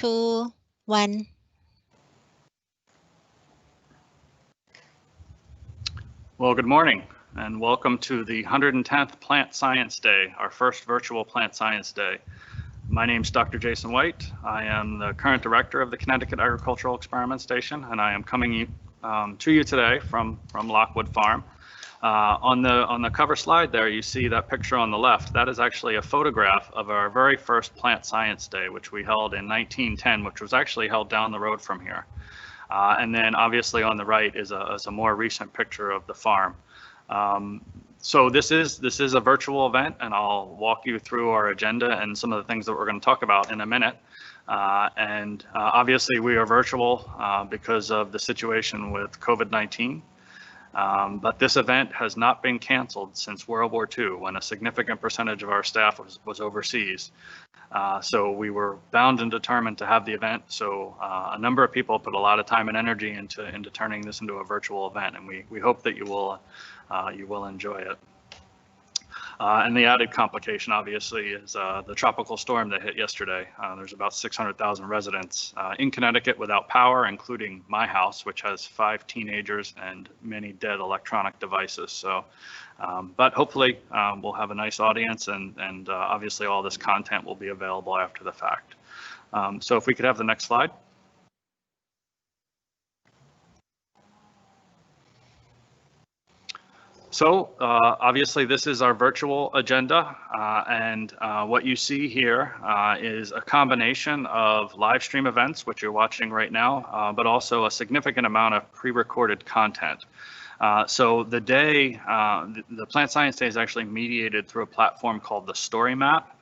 2, 1. Well, good morning and welcome to the 110th Plant Science Day, our first virtual Plant Science Day. My name is Dr. Jason White. I am the current director of the Connecticut Agricultural Experiment Station, and I am coming to you today from Lockwood Farm. On the cover slide there, you see that picture on the left. That is actually a photograph of our very first Plant Science Day, which we held in 1910, which was actually held down the road from here. And then obviously on the right is a more recent picture of the farm. So this is a virtual event, and I'll walk you through our agenda and some of the things that we're going to talk about in a minute. Obviously we are virtual because of the situation with COVID-19. But this event has not been canceled since World War II, when a significant percentage of our staff was overseas. So we were bound and determined to have the event. So a number of people put a lot of time and energy into turning this into a virtual event, and we hope that you will enjoy it. And the added complication, obviously, is the tropical storm that hit yesterday. There's about 600,000 residents in Connecticut without power, including my house, which has 5 teenagers and many dead electronic devices. So, but hopefully we'll have a nice audience, and obviously all this content will be available after the fact. So if we could have the next slide. So obviously this is our virtual agenda, and what you see here is a combination of live stream events, which you're watching right now, but also a significant amount of pre-recorded content. So the day, the Plant Science Day is actually mediated through a platform called the Story Map.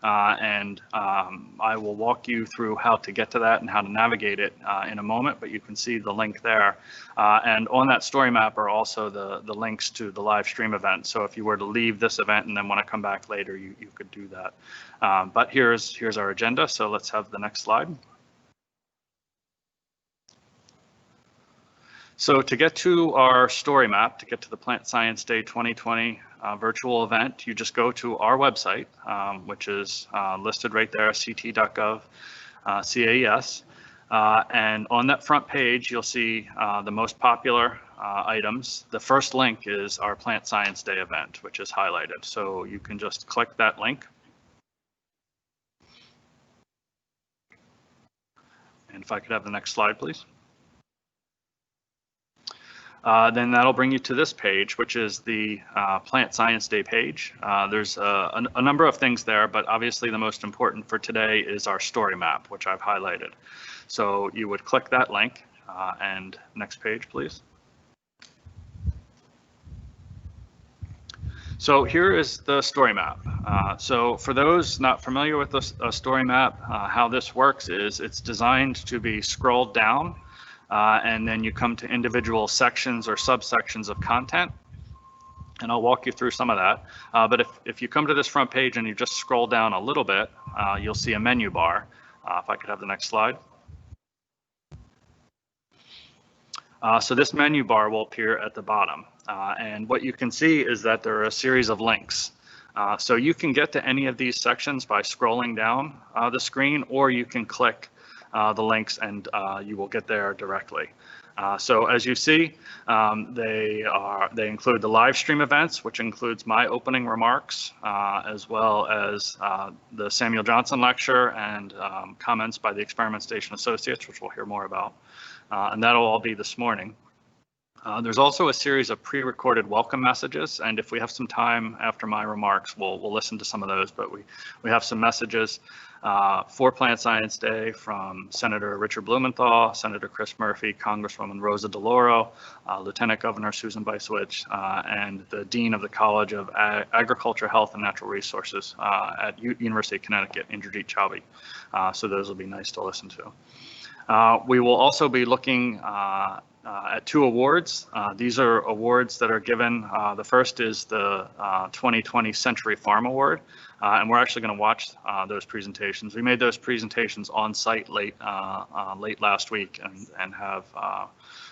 I will walk you through how to get to that and how to navigate it in a moment, but you can see the link there. And on that story map are also the links to the live stream event. So if you were to leave this event and then want to come back later, you could do that. But here's our agenda. So let's have the next slide. So to get to our story map, to get to the Plant Science Day 2020 virtual event, you just go to our website, which is listed right there, ct.gov, CAES. And on that front page, you'll see the most popular items. The first link is our Plant Science Day event, which is highlighted. So you can just click that link. And if I could have the next slide, please. Then that'll bring you to this page, which is the Plant Science Day page. There's a number of things there, but obviously the most important for today is our story map, which I've highlighted. So you would click that link, and next page, please. So here is the story map. So for those not familiar with the story map, how this works is it's designed to be scrolled down, and then you come to individual sections or subsections of content, and I'll walk you through some of that. But if you come to this front page and you just scroll down a little bit, you'll see a menu bar. If I could have the next slide. So this menu bar will appear at the bottom, and what you can see is that there are a series of links. So you can get to any of these sections by scrolling down the screen, or you can click the links and you will get there directly. So as you see, they include the live stream events, which includes my opening remarks, as well as the Samuel Johnson lecture and comments by the Experiment Station Associates, which we'll hear more about. And that'll all be this morning. There's also a series of pre-recorded welcome messages, and if we have some time after my remarks, we'll listen to some of those. But we have some messages for Plant Science Day from Senator Richard Blumenthal, Senator Chris Murphy, Congresswoman Rosa DeLauro, Lieutenant Governor Susan Bysiewicz, and the Dean of the College of Agriculture, Health, and Natural Resources at University of Connecticut, Indrajit Chaubey. So those will be nice to listen to. We will also be looking at 2 awards. These are awards that are given. The first is the 2020 Century Farm Award, and we're actually going to watch those presentations. We made those presentations on site late last week and have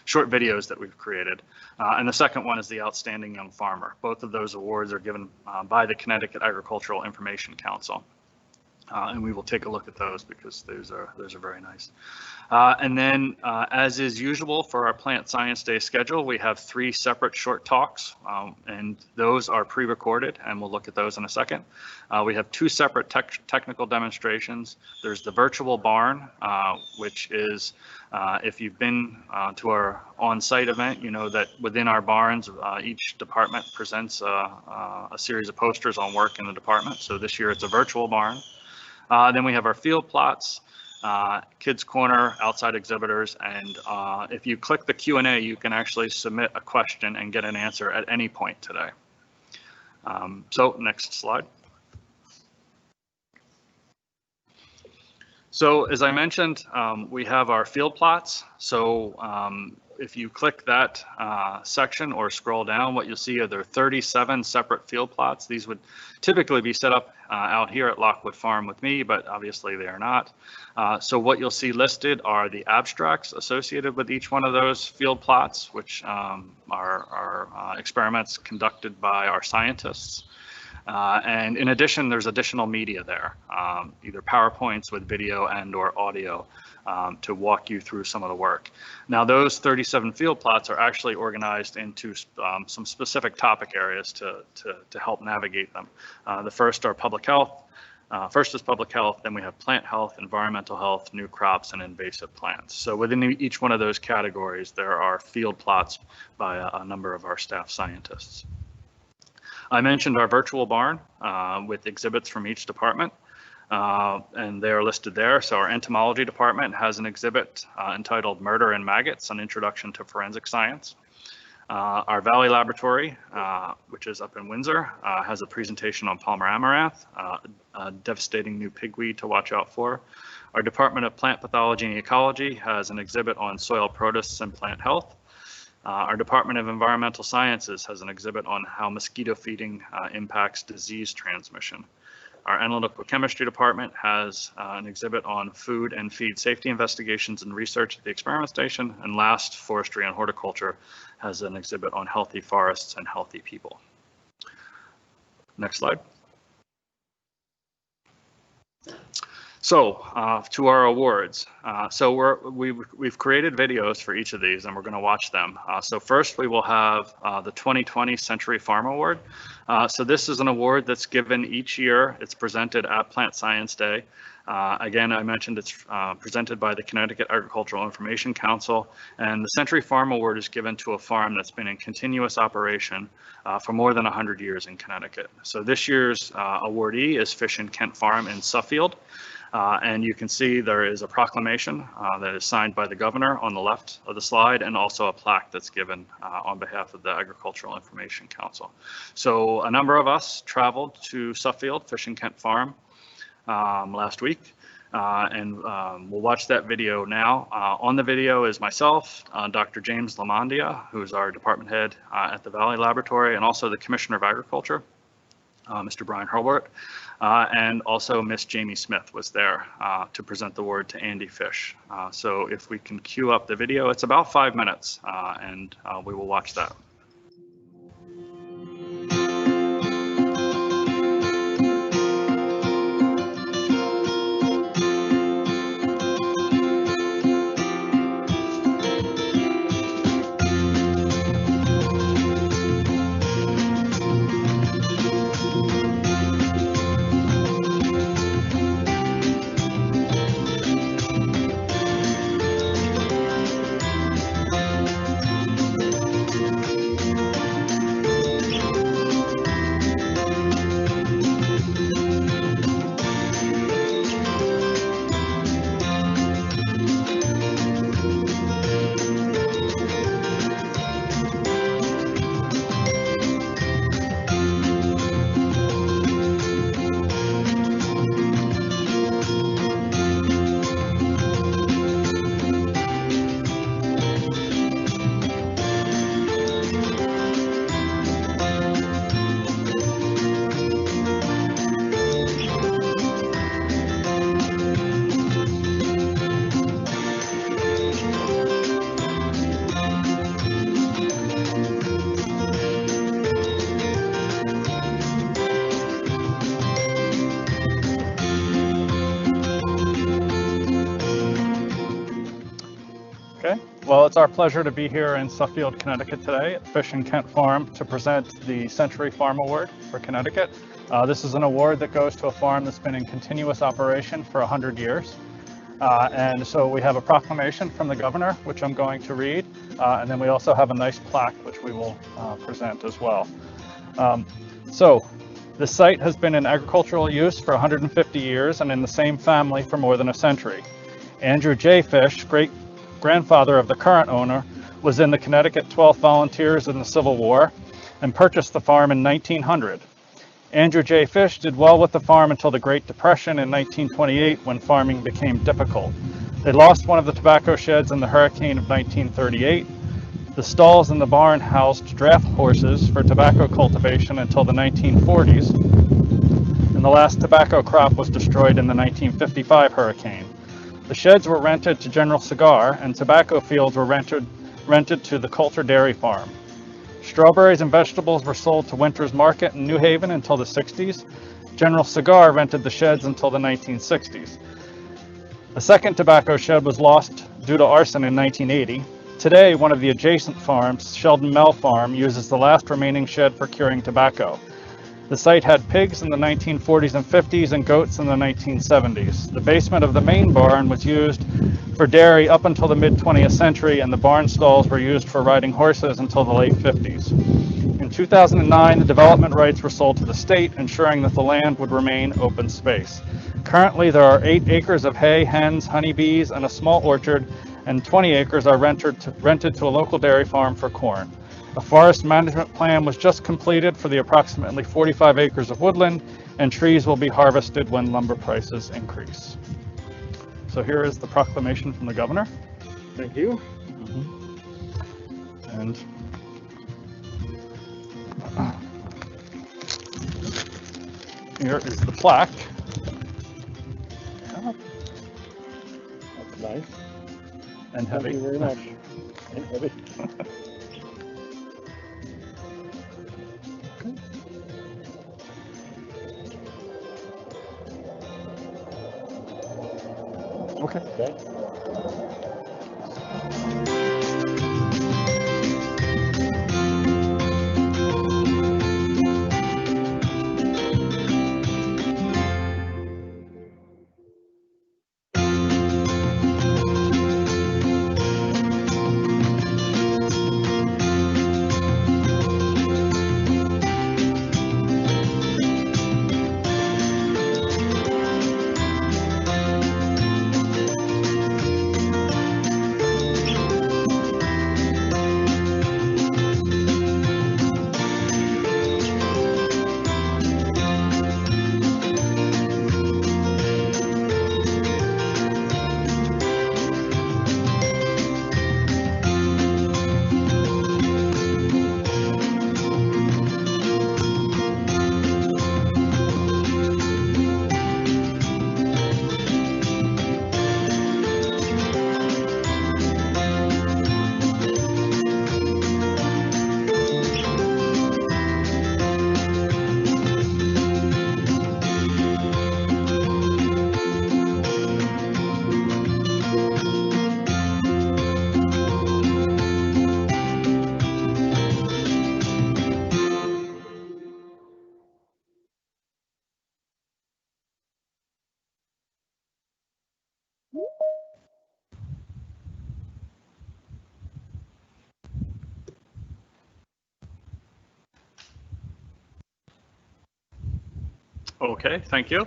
short videos that we've created. And the second one is the Outstanding Young Farmer. Both of those awards are given by the Connecticut Agricultural Information Council. And we will take a look at those because those are very nice. And then, as is usual for our Plant Science Day schedule, we have 3 separate short talks, and those are pre-recorded, and we'll look at those in a second. We have 2 separate technical demonstrations. There's the virtual barn, which is, if you've been to our on-site event, you know that within our barns, each department presents a series of posters on work in the department. So this year it's a virtual barn. Then we have our field plots, Kids Corner, outside exhibitors, and if you click the Q&A, you can actually submit a question and get an answer at any point today. So next slide. So as I mentioned, we have our field plots. So if you click that section or scroll down, what you'll see are there are 37 separate field plots. These would typically be set up out here at Lockwood Farm with me, but obviously they are not. So what you'll see listed are the abstracts associated with each one of those field plots, which are experiments conducted by our scientists. And in addition, there's additional media there, either PowerPoints with video and or audio to walk you through some of the work. Now, those 37 field plots are actually organized into some specific topic areas to help navigate them. The first are public health. First is public health, then we have plant health, environmental health, new crops, and invasive plants. So within each one of those categories, there are field plots by a number of our staff scientists. I mentioned our virtual barn with exhibits from each department, and they are listed there. So our entomology department has an exhibit entitled Murder and Maggots, an Introduction to Forensic Science. Our Valley Laboratory, which is up in Windsor, has a presentation on Palmer amaranth, a devastating new pigweed to watch out for. Our Department of Plant Pathology and Ecology has an exhibit on soil protists and plant health. Our Department of Environmental Sciences has an exhibit on how mosquito feeding impacts disease transmission. Our Analytical Chemistry Department has an exhibit on food and feed safety investigations and research at the experiment station. And last, Forestry and Horticulture has an exhibit on healthy forests and healthy people. Next slide. So to our awards. So we've created videos for each of these, and we're going to watch them. So first we will have the 2020 Century Farm Award. So this is an award that's given each year. It's presented at Plant Science Day. Again, I mentioned it's presented by the Connecticut Agricultural Information Council, and the Century Farm Award is given to a farm that's been in continuous operation for more than 100 years in Connecticut. So this year's awardee is Fish and Kent Farm in Suffield. And you can see there is a proclamation that is signed by the governor on the left of the slide, and also a plaque that's given on behalf of the Agricultural Information Council. So a number of us traveled to Suffield, Fish and Kent Farm, last week, and we'll watch that video now. On the video is myself, Dr. James Lamondia, who is our department head at the Valley Laboratory, and also the Commissioner of Agriculture, Mr. Bryan Hurlburt, and also Miss Jamie Smith was there to present the award to Andy Fish. So if we can cue up the video, it's about 5 minutes, and we will watch that. Well, it's our pleasure to be here in Suffield, Connecticut today at Fish and Kent Farm to present the Century Farm Award for Connecticut. This is an award that goes to a farm that's been in continuous operation for 100 years. And so we have a proclamation from the governor, which I'm going to read, and then we also have a nice plaque, which we will present as well. So the site has been in agricultural use for 150 years and in the same family for more than a century. Andrew J. Fish, great-grandfather of the current owner, was in the Connecticut 12th Volunteers in the Civil War and purchased the farm in 1900. Andrew J. Fish did well with the farm until the Great Depression in 1928, when farming became difficult. They lost one of the tobacco sheds in the hurricane of 1938. The stalls in the barn housed draft horses for tobacco cultivation until the 1940s, and the last tobacco crop was destroyed in the 1955 hurricane. The sheds were rented to General Cigar, and tobacco fields were rented to the Coulter Dairy Farm. Strawberries and vegetables were sold to Winter's Market in New Haven until the 60s. General Cigar rented the sheds until the 1960s. A second tobacco shed was lost due to arson in 1980. Today, one of the adjacent farms, Sheldon Mell Farm, uses the last remaining shed for curing tobacco. The site had pigs in the 1940s and 50s and goats in the 1970s. The basement of the main barn was used for dairy up until the mid-20th century, and the barn stalls were used for riding horses until the late 50s. In 2009, the development rights were sold to the state, ensuring that the land would remain open space. Currently, there are 8 acres of hay, hens, honeybees, and a small orchard, and 20 acres are rented to a local dairy farm for corn. A forest management plan was just completed for the approximately 45 acres of woodland, and trees will be harvested when lumber prices increase. So here is the proclamation from the governor. Thank you. And here is the plaque. That's nice. And heavy. Thank you very much. And heavy. Okay. Okay. Okay, thank you.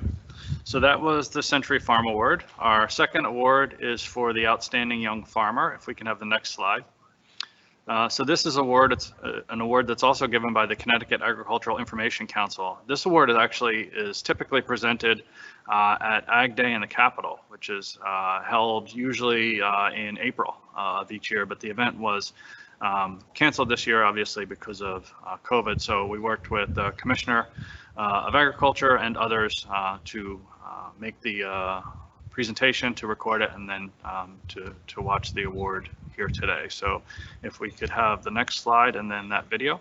So that was the Century Farm Award. Our second award is for the Outstanding Young Farmer. If we can have the next slide. So this is it's an award that's also given by the Connecticut Agricultural Information Council. This award is typically presented at Ag Day in the Capitol, which is held usually in April of each year, but the event was canceled this year, obviously, because of COVID. So we worked with the Commissioner of Agriculture and others to make the presentation, to record it, and then to watch the award here today. So if we could have the next slide and then that video.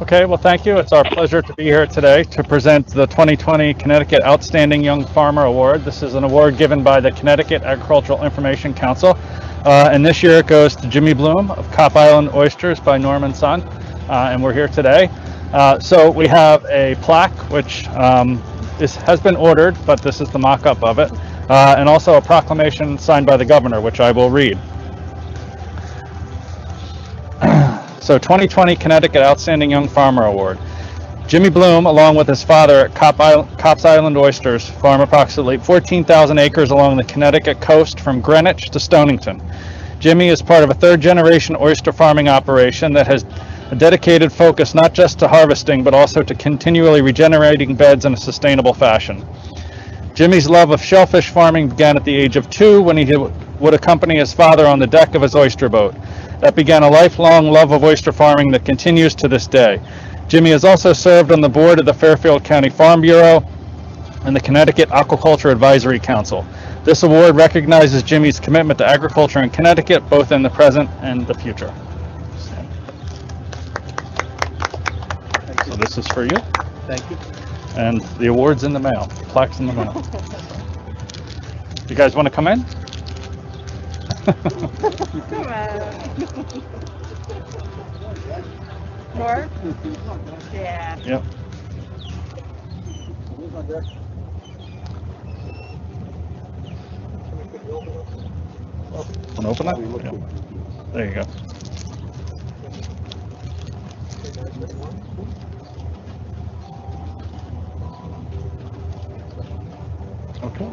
Okay, well, thank you. It's our pleasure to be here today to present the 2020 Connecticut Outstanding Young Farmer Award. This is an award given by the Connecticut Agricultural Information Council. And this year it goes to Jimmy Bloom of Cop Island Oysters by Norman Son. And we're here today. So we have a plaque, which has been ordered, but this is the mock-up of it. And also a proclamation signed by the governor, which I will read. So 2020 Connecticut Outstanding Young Farmer Award. Jimmy Bloom, along with his father at Cops Island Oysters, farm approximately 14,000 acres along the Connecticut coast from Greenwich to Stonington. Jimmy is part of a third-generation oyster farming operation that has a dedicated focus not just to harvesting, but also to continually regenerating beds in a sustainable fashion. Jimmy's love of shellfish farming began at the age of 2 when he would accompany his father on the deck of his oyster boat. That began a lifelong love of oyster farming that continues to this day. Jimmy has also served on the board of the Fairfield County Farm Bureau and the Connecticut Aquaculture Advisory Council. This award recognizes Jimmy's commitment to agriculture in Connecticut, both in the present and the future. So this is for you. Thank you. And the award's in the mail. Plaque's in the mail. You guys want to come in? Come on. More? Yeah. Yep. Want to open it? Yeah. There you go. Okay.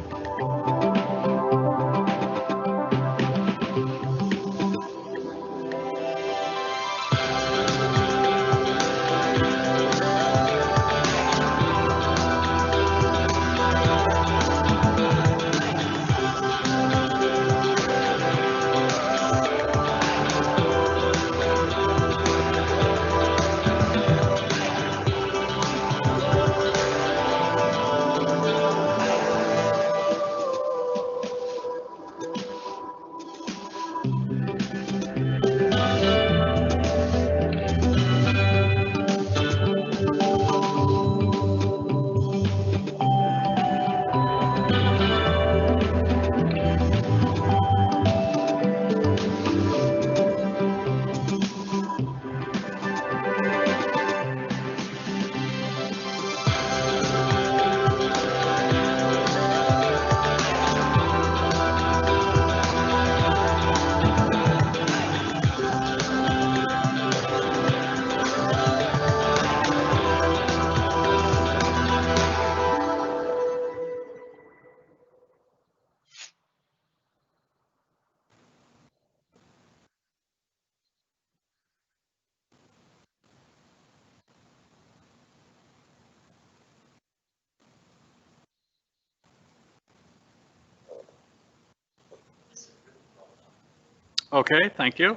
Okay, thank you.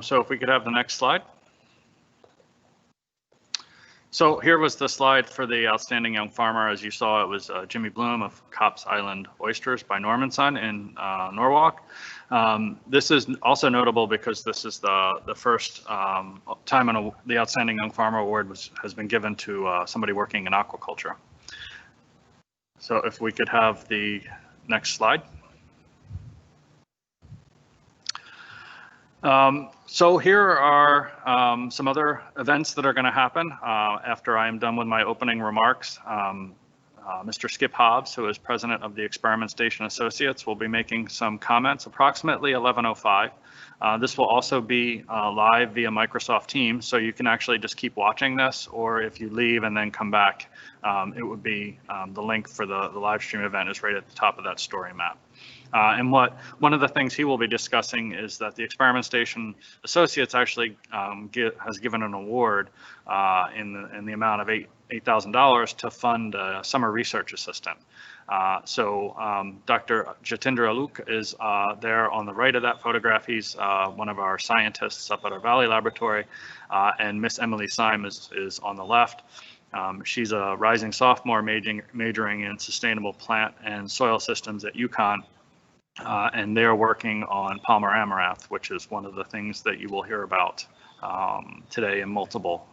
So if we could have the next slide. So here was the slide for the Outstanding Young Farmer. As you saw, it was Jimmy Bloom of Cops Island Oysters by Norman Son in Norwalk. This is also notable because this is the first time the Outstanding Young Farmer Award has been given to somebody working in aquaculture. So if we could have the next slide. So here are some other events that are going to happen after I am done with my opening remarks. Mr. Skip Hobbs, who is president of the Experiment Station Associates, will be making some comments approximately 11:05. This will also be live via Microsoft Teams, so you can actually just keep watching this, or if you leave and then come back, it would be the link for the live stream event is right at the top of that story map. And one of the things he will be discussing is that the Experiment Station Associates actually has given an award in the amount of $8,000 to fund a summer research assistant. So Dr. Jatindra Aluk is there on the right of that photograph. He's one of our scientists up at our Valley Laboratory, and Miss Emily Syme is on the left. She's a rising sophomore majoring in sustainable plant and soil systems at UConn. and they're working on Palmer amaranth, which is one of the things that you will hear about today in multiple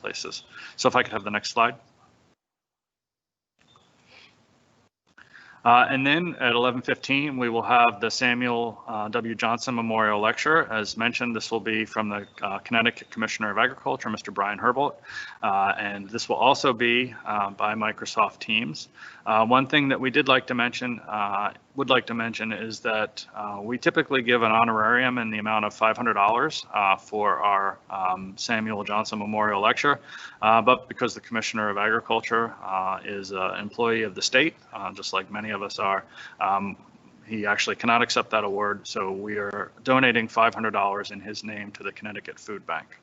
places. So if I could have the next slide. And then at 11:15, we will have the Samuel W. Johnson Memorial Lecture. As mentioned, this will be from the Connecticut Commissioner of Agriculture, Mr. Bryan Hurlburt, and this will also be by Microsoft Teams. One thing that we would like to mention is that we typically give an honorarium in the amount of $500 for our Samuel Johnson Memorial Lecture, but because the Commissioner of Agriculture is an employee of the state, just like many of us are, he actually cannot accept that award, so we are donating $500 in his name to the Connecticut Food Bank.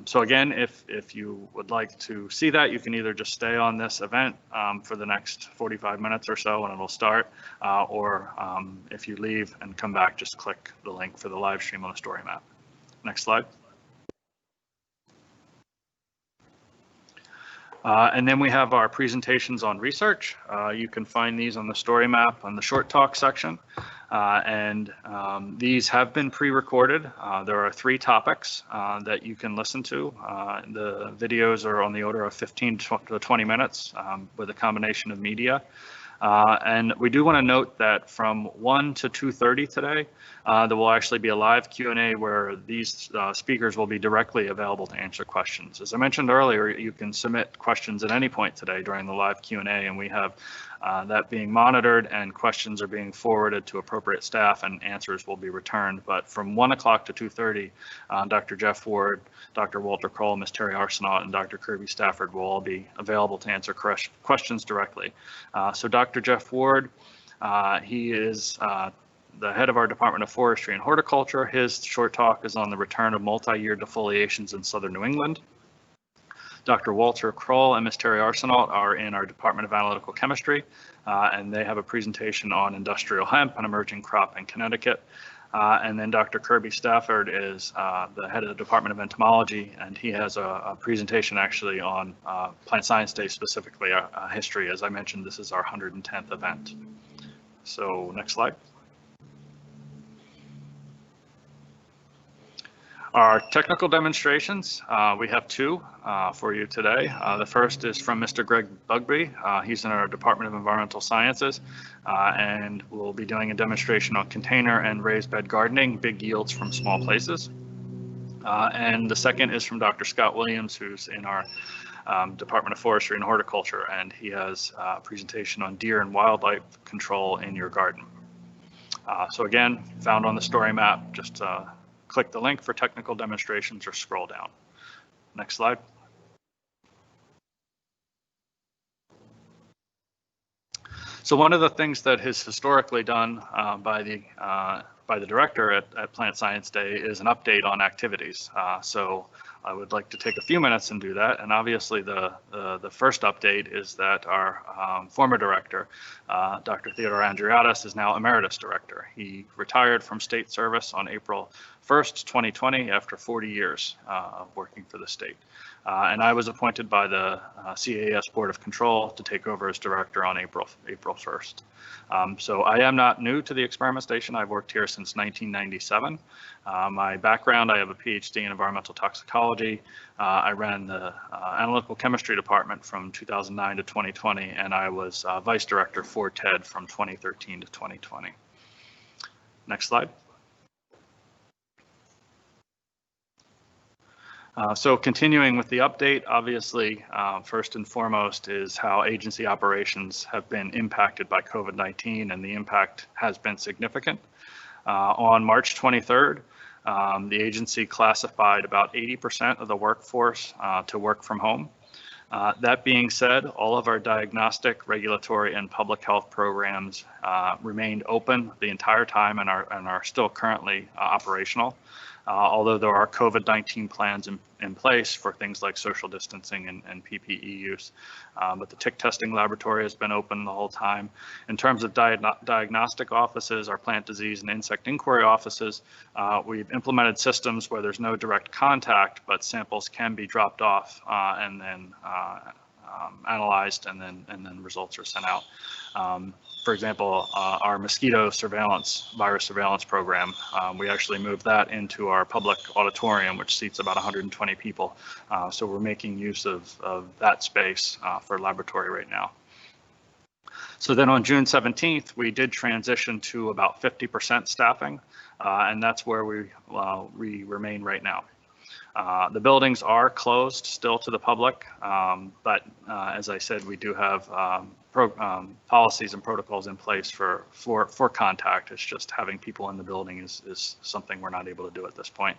So again, if you would like to see that, you can either just stay on this event for the next 45 minutes or so and it'll start, or if you leave and come back, just click the link for the live stream on the story map. Next slide. And then we have our presentations on research. You can find these on the story map on the short talk section. These have been pre-recorded. There are 3 topics that you can listen to. The videos are on the order of 15 to 20 minutes with a combination of media. And we do want to note that from 1 to 2:30 today, there will actually be a live Q&A where these speakers will be directly available to answer questions. As I mentioned earlier, you can submit questions at any point today during the live Q&A, and we have that being monitored and questions are being forwarded to appropriate staff and answers will be returned. But from 1 o'clock to 2:30, Dr. Jeff Ward, Dr. Walter Kroll, Ms. Terry Arsenault, and Dr. Kirby Stafford will all be available to answer questions directly. So Dr. Jeff Ward, he is the head of our Department of Forestry and Horticulture. His short talk is on the return of multi-year defoliations in southern New England. Dr. Walter Kroll and Ms. Terry Arsenault are in our Department of Analytical Chemistry, and they have a presentation on industrial hemp, an emerging crop in Connecticut. And then Dr. Kirby Stafford is the head of the Department of Entomology, and he has a presentation actually on Plant Science Day, specifically history. As I mentioned, this is our 110th event. So next slide. Our technical demonstrations, we have 2 for you today. The first is from Mr. Greg Bugbee. He's in our Department of Environmental Sciences, and we'll be doing a demonstration on container and raised bed gardening, big yields from small places. And the second is from Dr. Scott Williams, who's in our Department of Forestry and Horticulture, and he has a presentation on deer and wildlife control in your garden. So again, found on the story map, just click the link for technical demonstrations or scroll down. Next slide. So one of the things that is historically done by the director at Plant Science Day is an update on activities. So I would like to take a few minutes and do that. And obviously the first update is that our former director, Dr. Theodore Andreatis, is now emeritus director. He retired from state service on April 1st, 2020, after 40 years of working for the state. And I was appointed by the CAS Board of Control to take over as director on April 1st. So I am not new to the experiment station. I've worked here since 1997. My background, I have a PhD in environmental toxicology. I ran the analytical chemistry department from 2009 to 2020, and I was vice director for TED from 2013 to 2020. Next slide. So continuing with the update, obviously, first and foremost is how agency operations have been impacted by COVID-19, and the impact has been significant. On March 23rd, the agency classified about 80% of the workforce to work from home. That being said, all of our diagnostic, regulatory, and public health programs remained open the entire time and are still currently operational. Although there are COVID-19 plans in place for things like social distancing and PPE use. But the tick testing laboratory has been open the whole time. In terms of diagnostic offices, our plant disease and insect inquiry offices, we've implemented systems where there's no direct contact, but samples can be dropped off and then analyzed, and then results are sent out. for example, our mosquito virus surveillance program, we actually moved that into our public auditorium, which seats about 120 people. So we're making use of that space for laboratory right now. So then on June 17th, we did transition to about 50% staffing, and that's where we remain right now. The buildings are closed still to the public, but as I said, we do have policies and protocols in place for contact. It's just having people in the building is something we're not able to do at this point.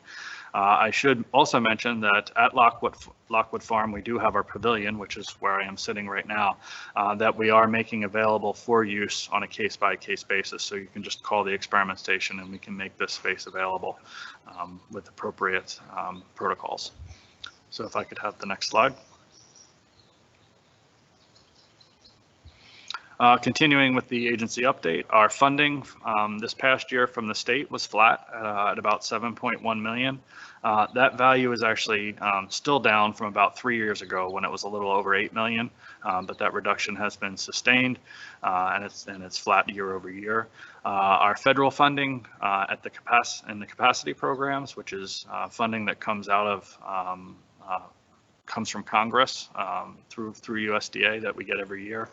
I should also mention that at Lockwood Farm, we do have our pavilion, which is where I am sitting right now, that we are making available for use on a case-by-case basis. So you can just call the experiment station and we can make this space available with appropriate protocols. So if I could have the next slide. Continuing with the agency update, our funding this past year from the state was flat at about 7.1 million. That value is actually still down from about 3 years ago when it was a little over 8 million, but that reduction has been sustained and it's flat year over year. Our federal funding at the capacity programs, which is funding that comes out of comes from Congress through USDA that we get every year.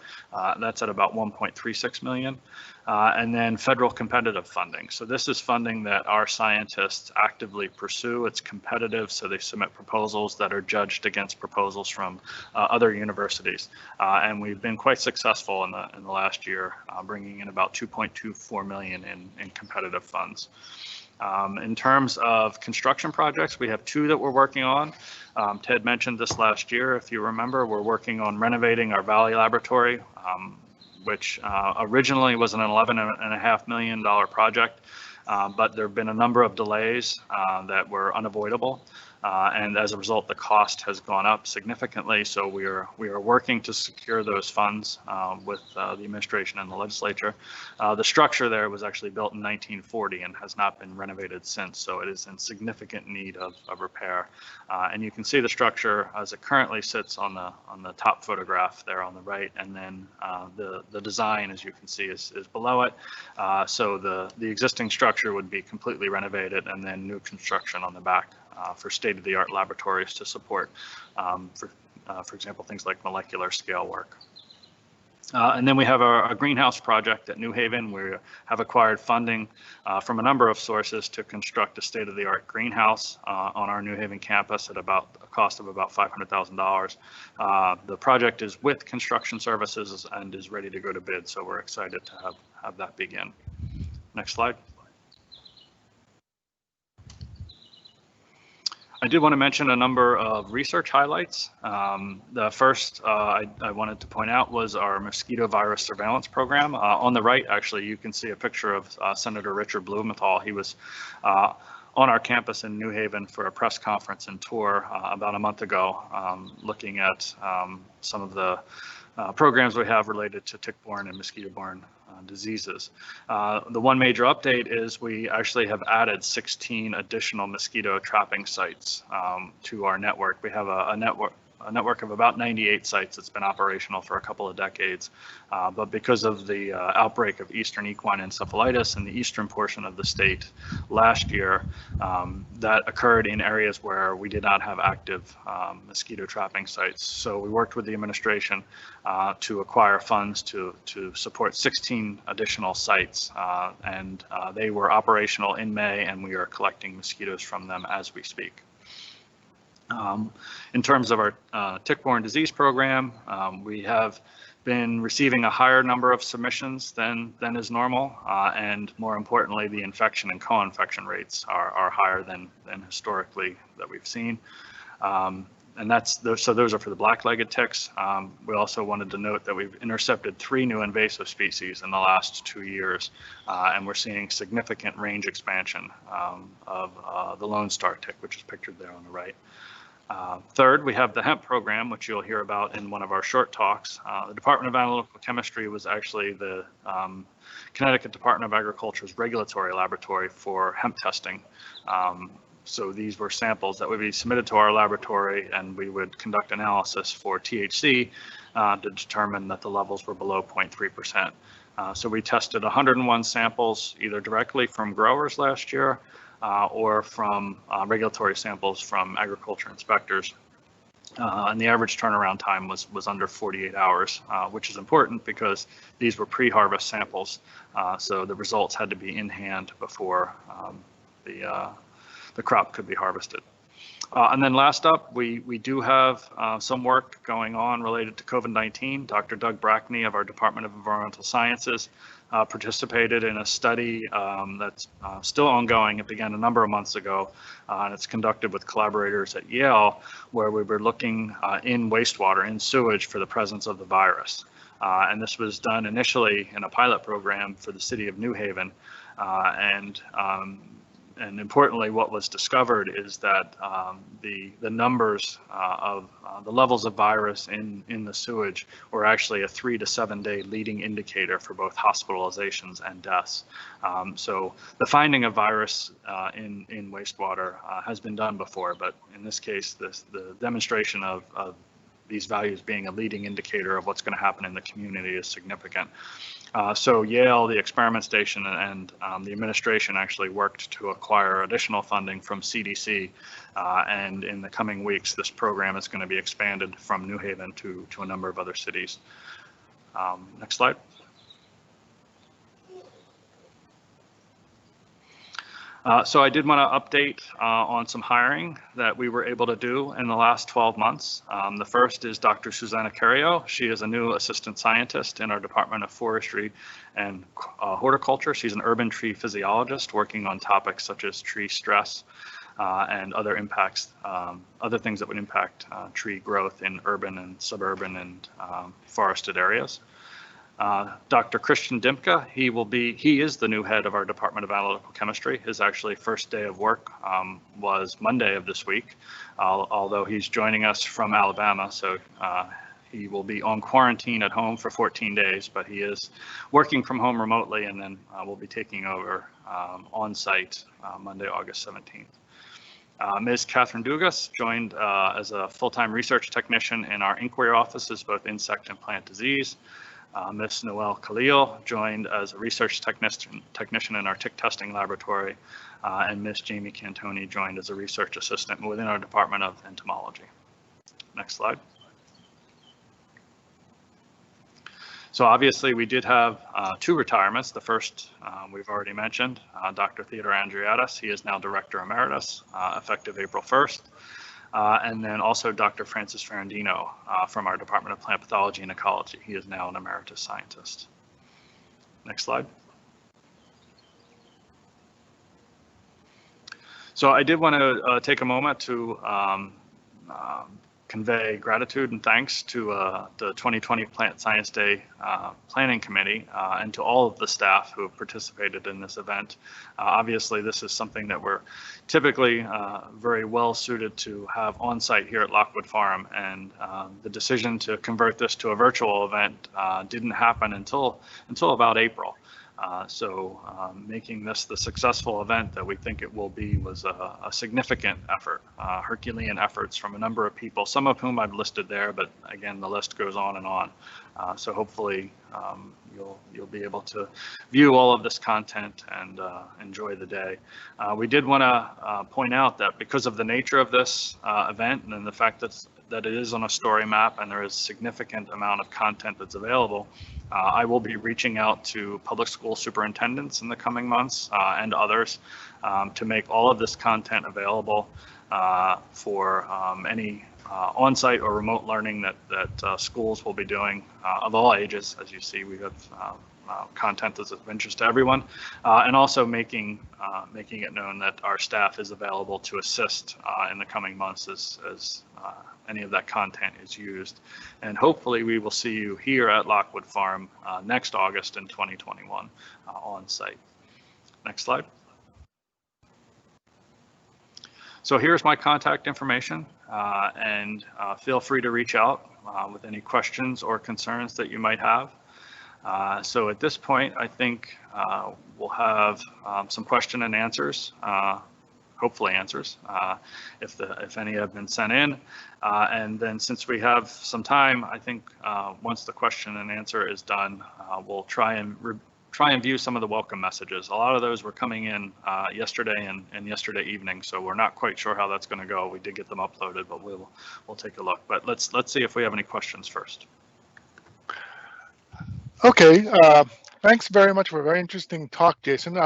That's at about 1.36 million. And then federal competitive funding. So this is funding that our scientists actively pursue. It's competitive, so they submit proposals that are judged against proposals from other universities. And we've been quite successful in the last year, bringing in about 2.24 million in competitive funds. In terms of construction projects, we have 2 that we're working on. Ted mentioned this last year. If you remember, we're working on renovating our Valley Laboratory, which originally was an $11.5 million project, but there have been a number of delays that were unavoidable. And as a result, the cost has gone up significantly. So we are working to secure those funds with the administration and the legislature. The structure there was actually built in 1940 and has not been renovated since. So it is in significant need of repair. And you can see the structure as it currently sits on the top photograph there on the right. And then the design, as you can see, is below it. So the existing structure would be completely renovated and then new construction on the back. For state-of-the-art laboratories to support, for example, things like molecular scale work. And then we have a greenhouse project at New Haven. We have acquired funding from a number of sources to construct a state-of-the-art greenhouse on our New Haven campus at about a cost of about $500,000. The project is with construction services and is ready to go to bid, so we're excited to have that begin. Next slide. I did want to mention a number of research highlights. The first I wanted to point out was our mosquito virus surveillance program. On the right, actually, you can see a picture of Senator Richard Blumenthal. He was on our campus in New Haven for a press conference and tour about a month ago, looking at some of the programs we have related to tick-borne and mosquito-borne diseases. The one major update is we actually have added 16 additional mosquito trapping sites to our network. We have a network of about 98 sites that's been operational for a couple of decades. But because of the outbreak of eastern equine encephalitis in the eastern portion of the state last year, that occurred in areas where we did not have active mosquito trapping sites. So we worked with the administration to acquire funds to support 16 additional sites. And they were operational in May, and we are collecting mosquitoes from them as we speak. In terms of our tick-borne disease program, we have been receiving a higher number of submissions than is normal, and more importantly, the infection and co-infection rates are higher than historically that we've seen. And so those are for the black-legged ticks. We also wanted to note that we've intercepted 3 new invasive species in the last 2 years, and we're seeing significant range expansion of the Lone Star tick, which is pictured there on the right. Third, we have the hemp program, which you'll hear about in one of our short talks. The Department of Analytical Chemistry was actually the Connecticut Department of Agriculture's regulatory laboratory for hemp testing. So these were samples that would be submitted to our laboratory, and we would conduct analysis for THC to determine that the levels were below 0.3%. So we tested 101 samples either directly from growers last year or from regulatory samples from agriculture inspectors. And the average turnaround time was under 48 hours, which is important because these were pre-harvest samples. So the results had to be in hand before the crop could be harvested. And then last up, we do have some work going on related to COVID-19. Dr. Doug Brackney of our Department of Environmental Sciences participated in a study that's still ongoing. It began a number of months ago, and it's conducted with collaborators at Yale, where we were looking in wastewater, in sewage, for the presence of the virus. And this was done initially in a pilot program for the city of New Haven. And importantly, what was discovered is that the numbers of the levels of virus in the sewage were actually a 3 to 7 day leading indicator for both hospitalizations and deaths. So the finding of virus in wastewater has been done before, but in this case, the demonstration of these values being a leading indicator of what's going to happen in the community is significant. So Yale, the experiment station, and the administration actually worked to acquire additional funding from CDC. And in the coming weeks, this program is going to be expanded from New Haven to a number of other cities. Next slide. So I did want to update on some hiring that we were able to do in the last 12 months. The first is Dr. Susanna Cario. She is a new assistant scientist in our Department of Forestry and Horticulture. She's an urban tree physiologist working on topics such as tree stress and other impacts, other things that would impact tree growth in urban and suburban and forested areas. Dr. Christian Dimka, he is the new head of our Department of Analytical Chemistry. His actually first day of work was Monday of this week, although he's joining us from Alabama, so he will be on quarantine at home for 14 days, but he is working from home remotely, and then will be taking over on site Monday, August 17th. Ms. Catherine Dugas joined as a full-time research technician in our inquiry offices, both insect and plant disease. Ms. Noelle Khalil joined as a research technician in our tick testing laboratory, and Ms. Jamie Cantoni joined as a research assistant within our Department of Entomology. Next slide. So obviously we did have two retirements. The first we've already mentioned, Dr. Theodore Andreatis. He is now Director Emeritus, effective April 1st. And then also Dr. Francis Ferrandino from our Department of Plant Pathology and Ecology. He is now an emeritus scientist. Next slide. So I did want to take a moment to convey gratitude and thanks to the 2020 Plant Science Day Planning Committee and to all of the staff who have participated in this event. Obviously, this is something that we're typically very well suited to have on site here at Lockwood Farm, and the decision to convert this to a virtual event didn't happen until about April. So making this the successful event that we think it will be was a significant effort, Herculean efforts from a number of people, some of whom I've listed there, but again, the list goes on and on. So hopefully you'll be able to view all of this content and enjoy the day. We did want to point out that because of the nature of this event and the fact that it is on a story map and there is a significant amount of content that's available, I will be reaching out to public school superintendents in the coming months and others to make all of this content available for any on-site or remote learning that schools will be doing of all ages. As you see, we have content that's of interest to everyone, and also making it known that our staff is available to assist in the coming months as any of that content is used. And hopefully we will see you here at Lockwood Farm next August in 2021 on site. Next slide. So here's my contact information, and feel free to reach out with any questions or concerns that you might have. So at this point, I think we'll have some question and answers hopefully answers, if any have been sent in. And then since we have some time, I think once the question and answer is done, we'll try and view some of the welcome messages. A lot of those were coming in yesterday and yesterday evening, so we're not quite sure how that's going to go. We did get them uploaded, but we'll take a look. But let's see if we have any questions first. Okay, thanks very much for a very interesting talk, Jason.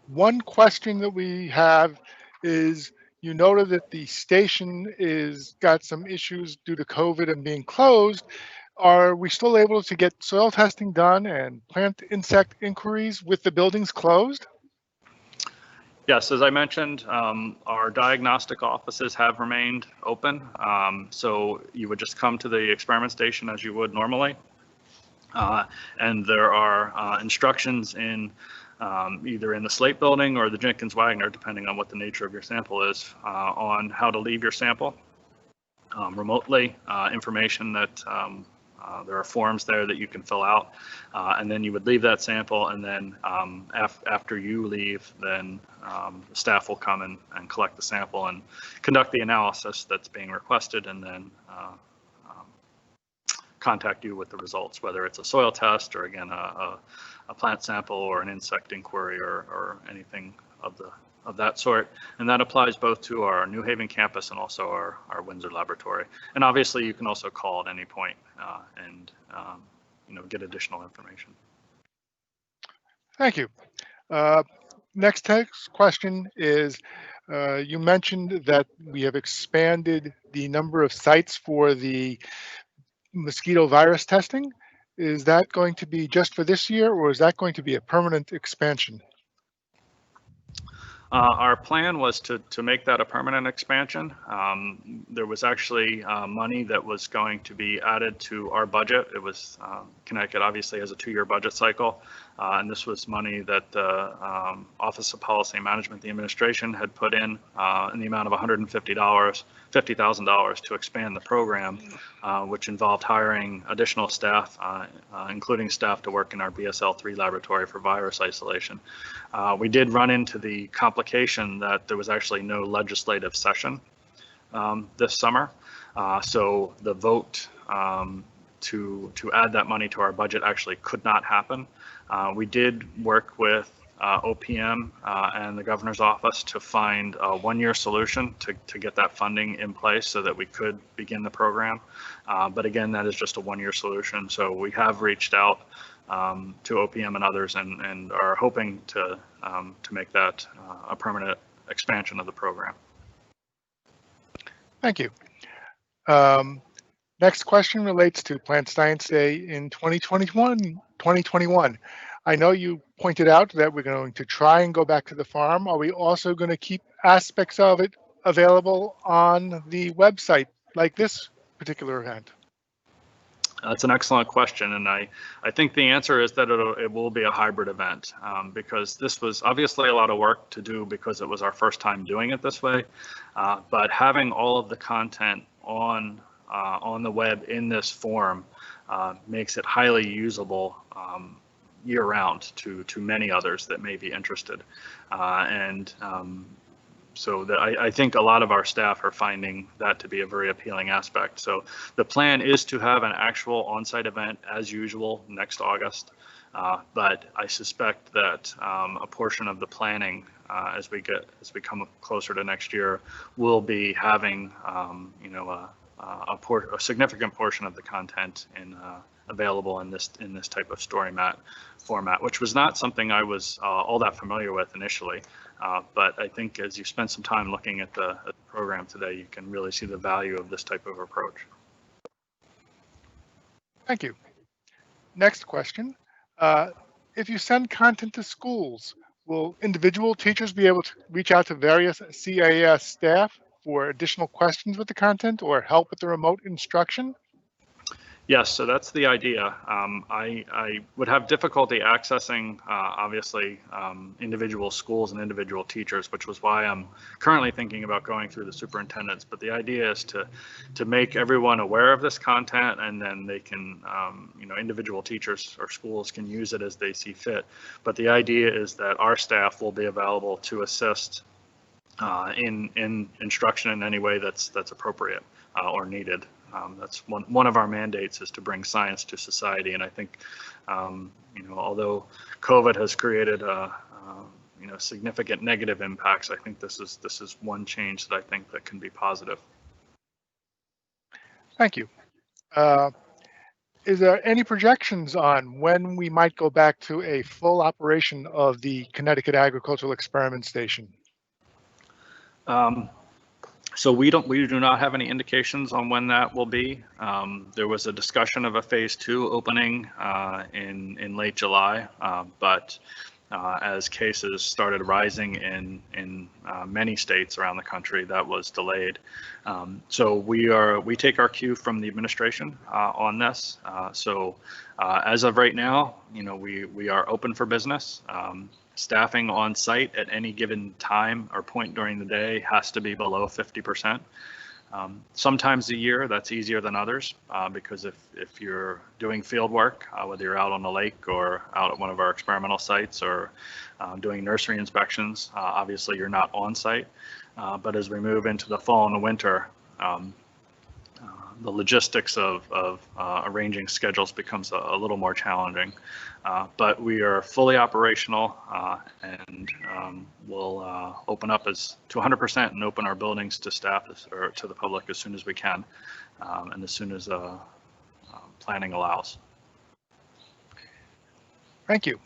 One question that we have is, you noted that the station is got some issues due to COVID and being closed. Are we still able to get soil testing done and plant insect inquiries with the buildings closed? Yes, as I mentioned, our diagnostic offices have remained open. So you would just come to the experiment station as you would normally. And there are instructions in either in the Slate building or the Jenkins Wagner, depending on what the nature of your sample is, on how to leave your sample remotely, information that there are forms there that you can fill out, and then you would leave that sample, and then after you leave, then the staff will come and collect the sample and conduct the analysis that's being requested, and then contact you with the results, whether it's a soil test or, again, a plant sample or an insect inquiry or anything of that sort. And that applies both to our New Haven campus and also our Windsor laboratory. And obviously you can also call at any point and get additional information. Thank you. Next question is, you mentioned that we have expanded the number of sites for the mosquito virus testing. Is that going to be just for this year, or is that going to be a permanent expansion? Our plan was to make that a permanent expansion. There was actually money that was going to be added to our budget. It was Connecticut obviously has a 2-year budget cycle, and this was money that the Office of Policy and Management, the administration, had put in the amount of $50,000 to expand the program, which involved hiring additional staff, including staff to work in our BSL-3 laboratory for virus isolation. We did run into the complication that there was actually no legislative session this summer. So the vote to add that money to our budget actually could not happen. We did work with OPM and the governor's office to find a 1-year solution to get that funding in place so that we could begin the program. But again, that is just a 1-year solution. So we have reached out to OPM and others and are hoping to make that a permanent expansion of the program. Thank you. Next question relates to Plant Science Day in 2021. I know you pointed out that we're going to try and go back to the farm. Are we also going to keep aspects of it available on the website like this particular event? That's an excellent question, and I think the answer is that it will be a hybrid event because this was obviously a lot of work to do because it was our first time doing it this way. But having all of the content on the web in this form makes it highly usable year-round to many others that may be interested, so I think a lot of our staff are finding that to be a very appealing aspect. So the plan is to have an actual on-site event as usual next August, but I suspect that a portion of the planning as we come closer to next year will be having a significant portion of the content available in this type of story mat format, which was not something I was all that familiar with initially. But I think as you spend some time looking at the program today, you can really see the value of this type of approach. Thank you. Next question. If you send content to schools, will individual teachers be able to reach out to various CAS staff for additional questions with the content or help with the remote instruction? Yes, so that's the idea. I would have difficulty accessing, obviously, individual schools and individual teachers, which was why I'm currently thinking about going through the superintendents. But the idea is to make everyone aware of this content, and then they can, individual teachers or schools can use it as they see fit. But the idea is that our staff will be available to assist in instruction in any way that's appropriate or needed. That's one of our mandates, is to bring science to society. And I think, although COVID has created significant negative impacts, I think this is one change that I think that can be positive. Thank you. Is there any projections on when we might go back to a full operation of the Connecticut Agricultural Experiment Station? So we do not have any indications on when that will be. There was a discussion of a phase 2 opening in late July, but as cases started rising in many states around the country, that was delayed. So we take our cue from the administration on this. So as of right now, we are open for business. Staffing on site at any given time or point during the day has to be below 50%. Sometimes a year that's easier than others, because if you're doing field work, whether you're out on the lake or out at one of our experimental sites or doing nursery inspections, obviously you're not on site. But as we move into the fall and the winter, the logistics of arranging schedules becomes a little more challenging. But we are fully operational, and we'll open up to 100% and open our buildings to staff or to the public as soon as we can, and as soon as planning allows. Thank you.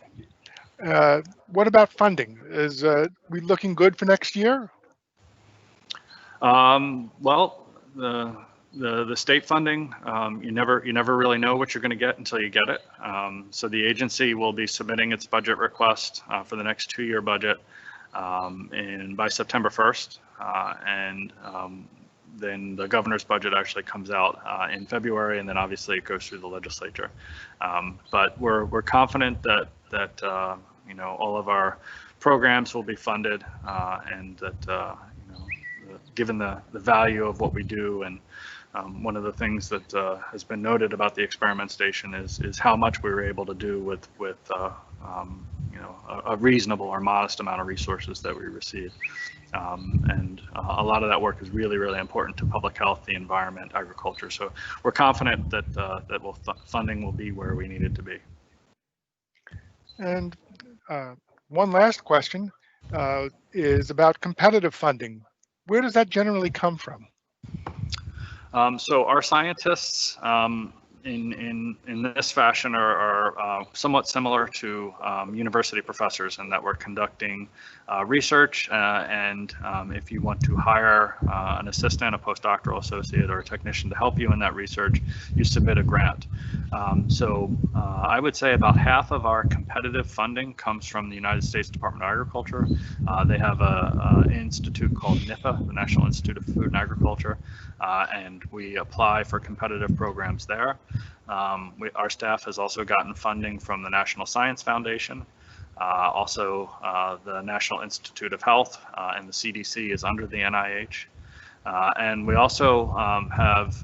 What about funding? Is we looking good for next year? Well, the state funding, you never really know what you're going to get until you get it. So the agency will be submitting its budget request for the next 2-year budget by September 1st, and then the governor's budget actually comes out in February, and then obviously it goes through the legislature. But we're confident that all of our programs will be funded, and that given the value of what we do, and one of the things that has been noted about the experiment station is how much we were able to do with a reasonable or modest amount of resources that we receive. And a lot of that work is really, really important to public health, the environment, agriculture. So we're confident that funding will be where we need it to be. And one last question is about competitive funding. Where does that generally come from? So our scientists in this fashion are somewhat similar to university professors, in that we're conducting research, and if you want to hire an assistant, a postdoctoral associate, or a technician to help you in that research, you submit a grant. So I would say about half of our competitive funding comes from the United States Department of Agriculture. They have an institute called NIFA, the National Institute of Food and Agriculture, and we apply for competitive programs there. Our staff has also gotten funding from the National Science Foundation, also the National Institute of Health, and the CDC is under the NIH. And we also have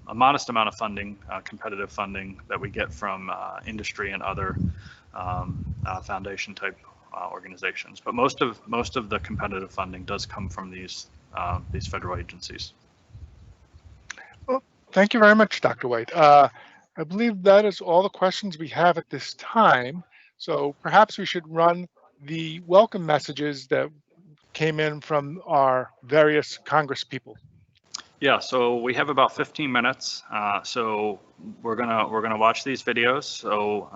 a modest amount of funding, competitive funding, that we get from industry and other foundation type organizations. But most of the competitive funding does come from these federal agencies. Well, thank you very much, Dr. White. I believe that is all the questions we have at this time. So perhaps we should run the welcome messages that came in from our various Congress people. Yeah, so we have about 15 minutes. So we're gonna watch these videos. So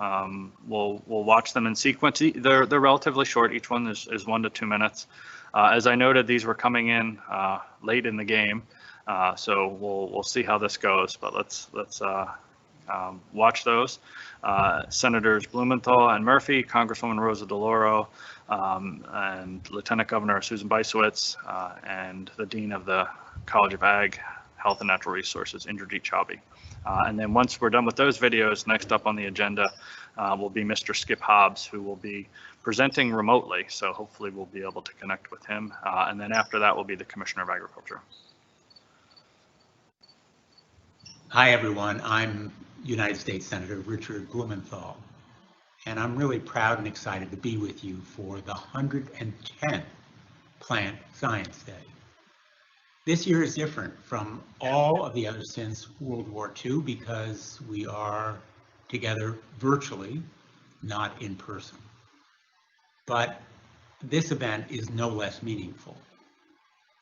we'll watch them in sequence. They're relatively short. Each one is 1 to 2 minutes. As I noted, these were coming in late in the game. So we'll see how this goes. But let's watch those. Senators Blumenthal and Murphy, Congresswoman Rosa DeLauro, and Lieutenant Governor Susan Bysowitz, and the Dean of the College of Ag, Health and Natural Resources, Indrajit Chaubey. And then once we're done with those videos, next up on the agenda will be Mr. Skip Hobbs, who will be presenting remotely. So hopefully we'll be able to connect with him. And then after that will be the Commissioner of Agriculture. Hi, everyone. I'm United States Senator Richard Blumenthal, and I'm really proud and excited to be with you for the 110th Plant Science Day. This year is different from all of the others since World War II because we are together virtually, not in person. But this event is no less meaningful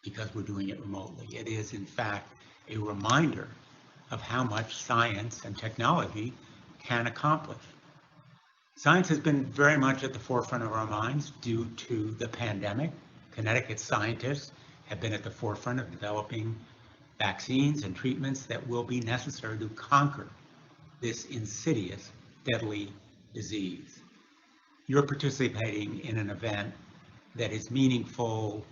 because we're doing it remotely. It is, in fact, a reminder of how much science and technology can accomplish. Science has been very much at the forefront of our minds due to the pandemic. Connecticut scientists have been at the forefront of developing vaccines and treatments that will be necessary to conquer this insidious, deadly disease. You're participating in an event that is meaningful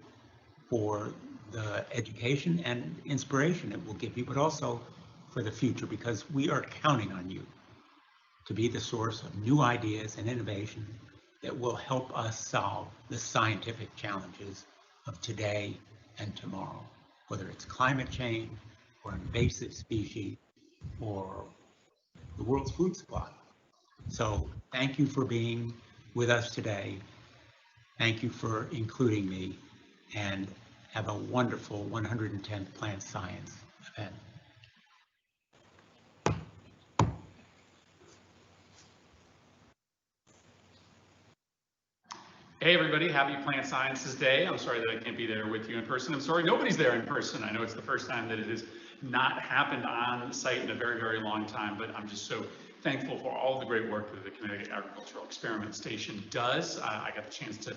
for the education and inspiration it will give you, but also for the future, because we are counting on you to be the source of new ideas and innovation that will help us solve the scientific challenges of today and tomorrow, whether it's climate change or invasive species or the world's food supply. So thank you for being with us today. Thank you for including me, and have a wonderful 110th Plant Science event. Hey everybody, happy Plant Sciences Day. I'm sorry that I can't be there with you in person. I'm sorry nobody's there in person. I know it's the first time that it has not happened on site in a very, very long time, but I'm just so thankful for all the great work that the Connecticut Agricultural Experiment Station does. I got the chance to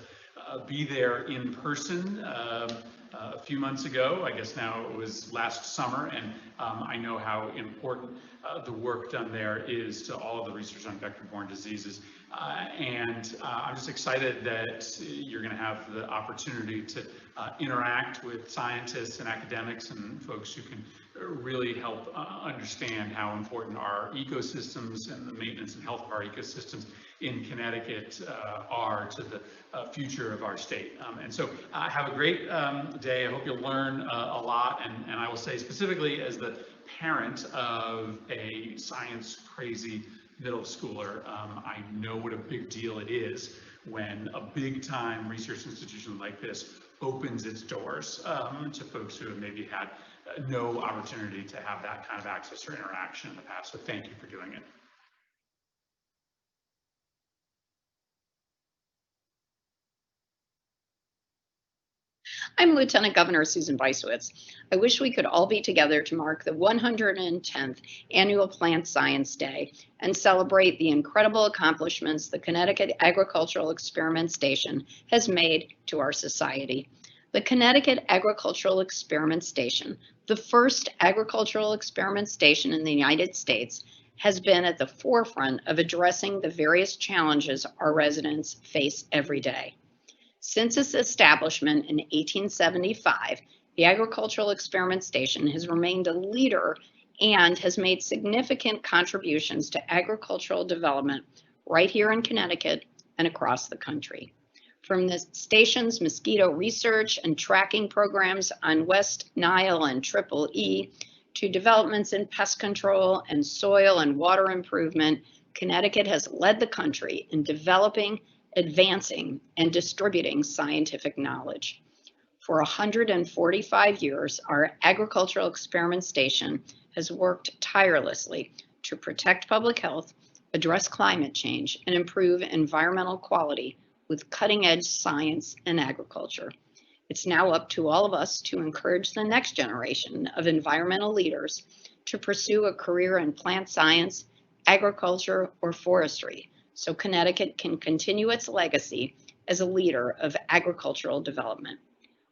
be there in person a few months ago. I guess now it was last summer, and I know how important the work done there is to all of the research on vector-borne diseases. And I'm just excited that you're going to have the opportunity to interact with scientists and academics and folks who can really help understand how important our ecosystems and the maintenance and health of our ecosystems in Connecticut are to the future of our state. And so have a great day. I hope you'll learn a lot. And I will say specifically as the parent of a science crazy middle schooler, I know what a big deal it is when a big time research institution like this opens its doors to folks who have maybe had no opportunity to have that kind of access or interaction in the past. So thank you for doing it. I'm Lieutenant Governor Susan Weisswitz. I wish we could all be together to mark the 110th Annual Plant Science Day and celebrate the incredible accomplishments the Connecticut Agricultural Experiment Station has made to our society. The Connecticut Agricultural Experiment Station, the first agricultural experiment station in the United States, has been at the forefront of addressing the various challenges our residents face every day. Since its establishment in 1875, the Agricultural Experiment Station has remained a leader and has made significant contributions to agricultural development right here in Connecticut and across the country. From the station's mosquito research and tracking programs on West Nile and Triple E to developments in pest control and soil and water improvement, Connecticut has led the country in developing, advancing, and distributing scientific knowledge. For 145 years, our Agricultural Experiment Station has worked tirelessly to protect public health, address climate change, and improve environmental quality with cutting-edge science and agriculture. It's now up to all of us to encourage the next generation of environmental leaders to pursue a career in plant science, agriculture, or forestry, so Connecticut can continue its legacy as a leader of agricultural development.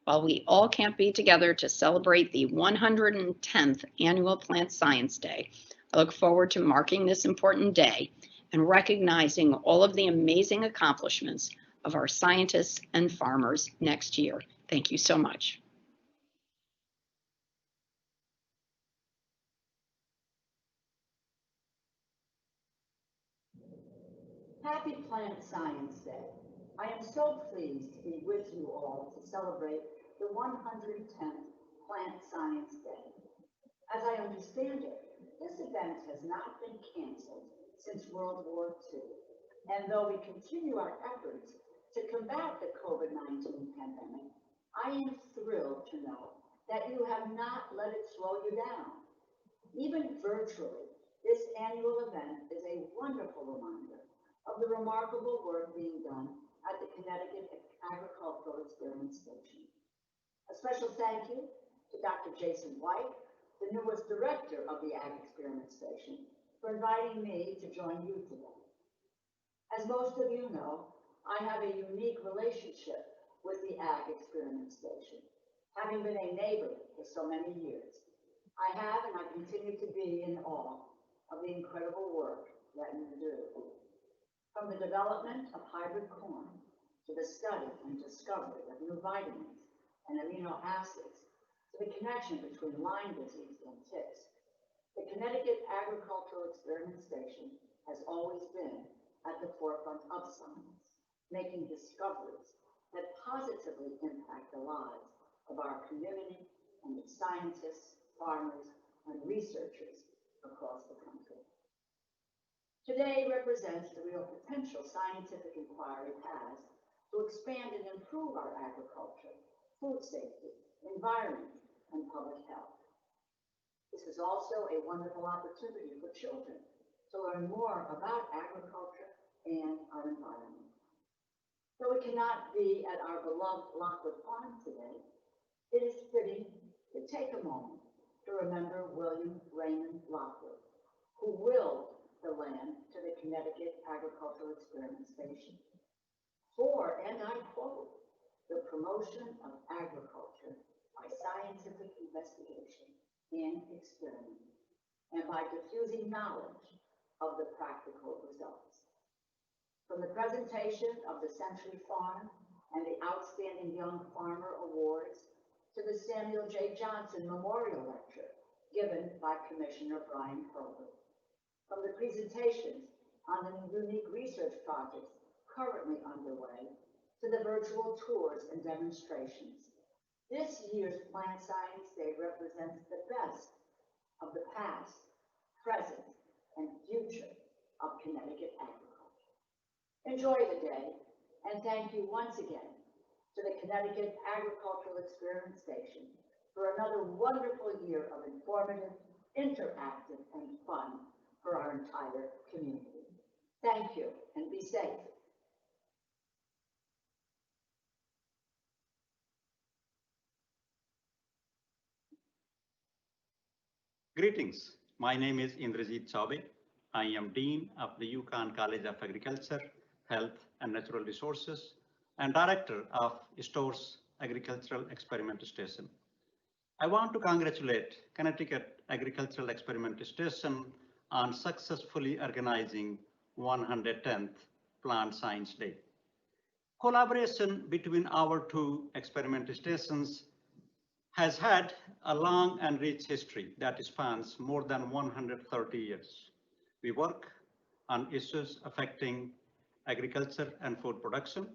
While we all can't be together to celebrate the 110th Annual Plant Science Day, I look forward to marking this important day and recognizing all of the amazing accomplishments of our scientists and farmers next year. Thank you so much. Happy Plant Science Day. I am so pleased to be with you all to celebrate the 110th Plant Science Day. As I understand it, this event has not been canceled since World War II. And though we continue our efforts to combat the COVID-19 pandemic, I am thrilled to know that you have not let it slow you down. Even virtually, this annual event is a wonderful reminder of the remarkable work being done at the Connecticut Agricultural Experiment Station. A special thank you to Dr. Jason White, the newest director of the Ag Experiment Station, for inviting me to join you today. As most of you know, I have a unique relationship with the Ag Experiment Station, having been a neighbor for so many years. I have and I continue to be in awe of the incredible work that you do. From the development of hybrid corn to the study and discovery of new vitamins and amino acids to the connection between Lyme disease and ticks, the Connecticut Agricultural Experiment Station has always been at the forefront of science, making discoveries that positively impact the lives of our community and its scientists, farmers, and researchers across the country. Today represents the real potential scientific inquiry has to expand and improve our agriculture, food safety, environment, and public health. This is also a wonderful opportunity for children to learn more about agriculture and our environment. Though we cannot be at our beloved Lockwood Farm today, it is fitting to take a moment to remember William Raymond Lockwood, who willed the land to the Connecticut Agricultural Experiment Station for, and I quote, the promotion of agriculture by scientific investigation and experiment, and by diffusing knowledge of the practical results. From the presentation of the Century Farm and the Outstanding Young Farmer Awards to the Samuel J. Johnson Memorial Lecture given by Commissioner Bryan Hurlburt. From the presentations on the unique research projects currently underway to the virtual tours and demonstrations, this year's Plant Science Day represents the best of the past, present, and future of Connecticut agriculture. Enjoy the day, and thank you once again to the Connecticut Agricultural Experiment Station for another wonderful year of informative, interactive, and fun for our entire community. Thank you, and be safe. Greetings. My name is Indrajit Chaube. I am Dean of the Yukon College of Agriculture, Health and Natural Resources and Director of STORE's Agricultural Experiment Station. I want to congratulate Connecticut Agricultural Experiment Station on successfully organizing 110th Plant Science Day. Collaboration between our two experiment stations has had a long and rich history that spans more than 130 years. We work on issues affecting agriculture and food production,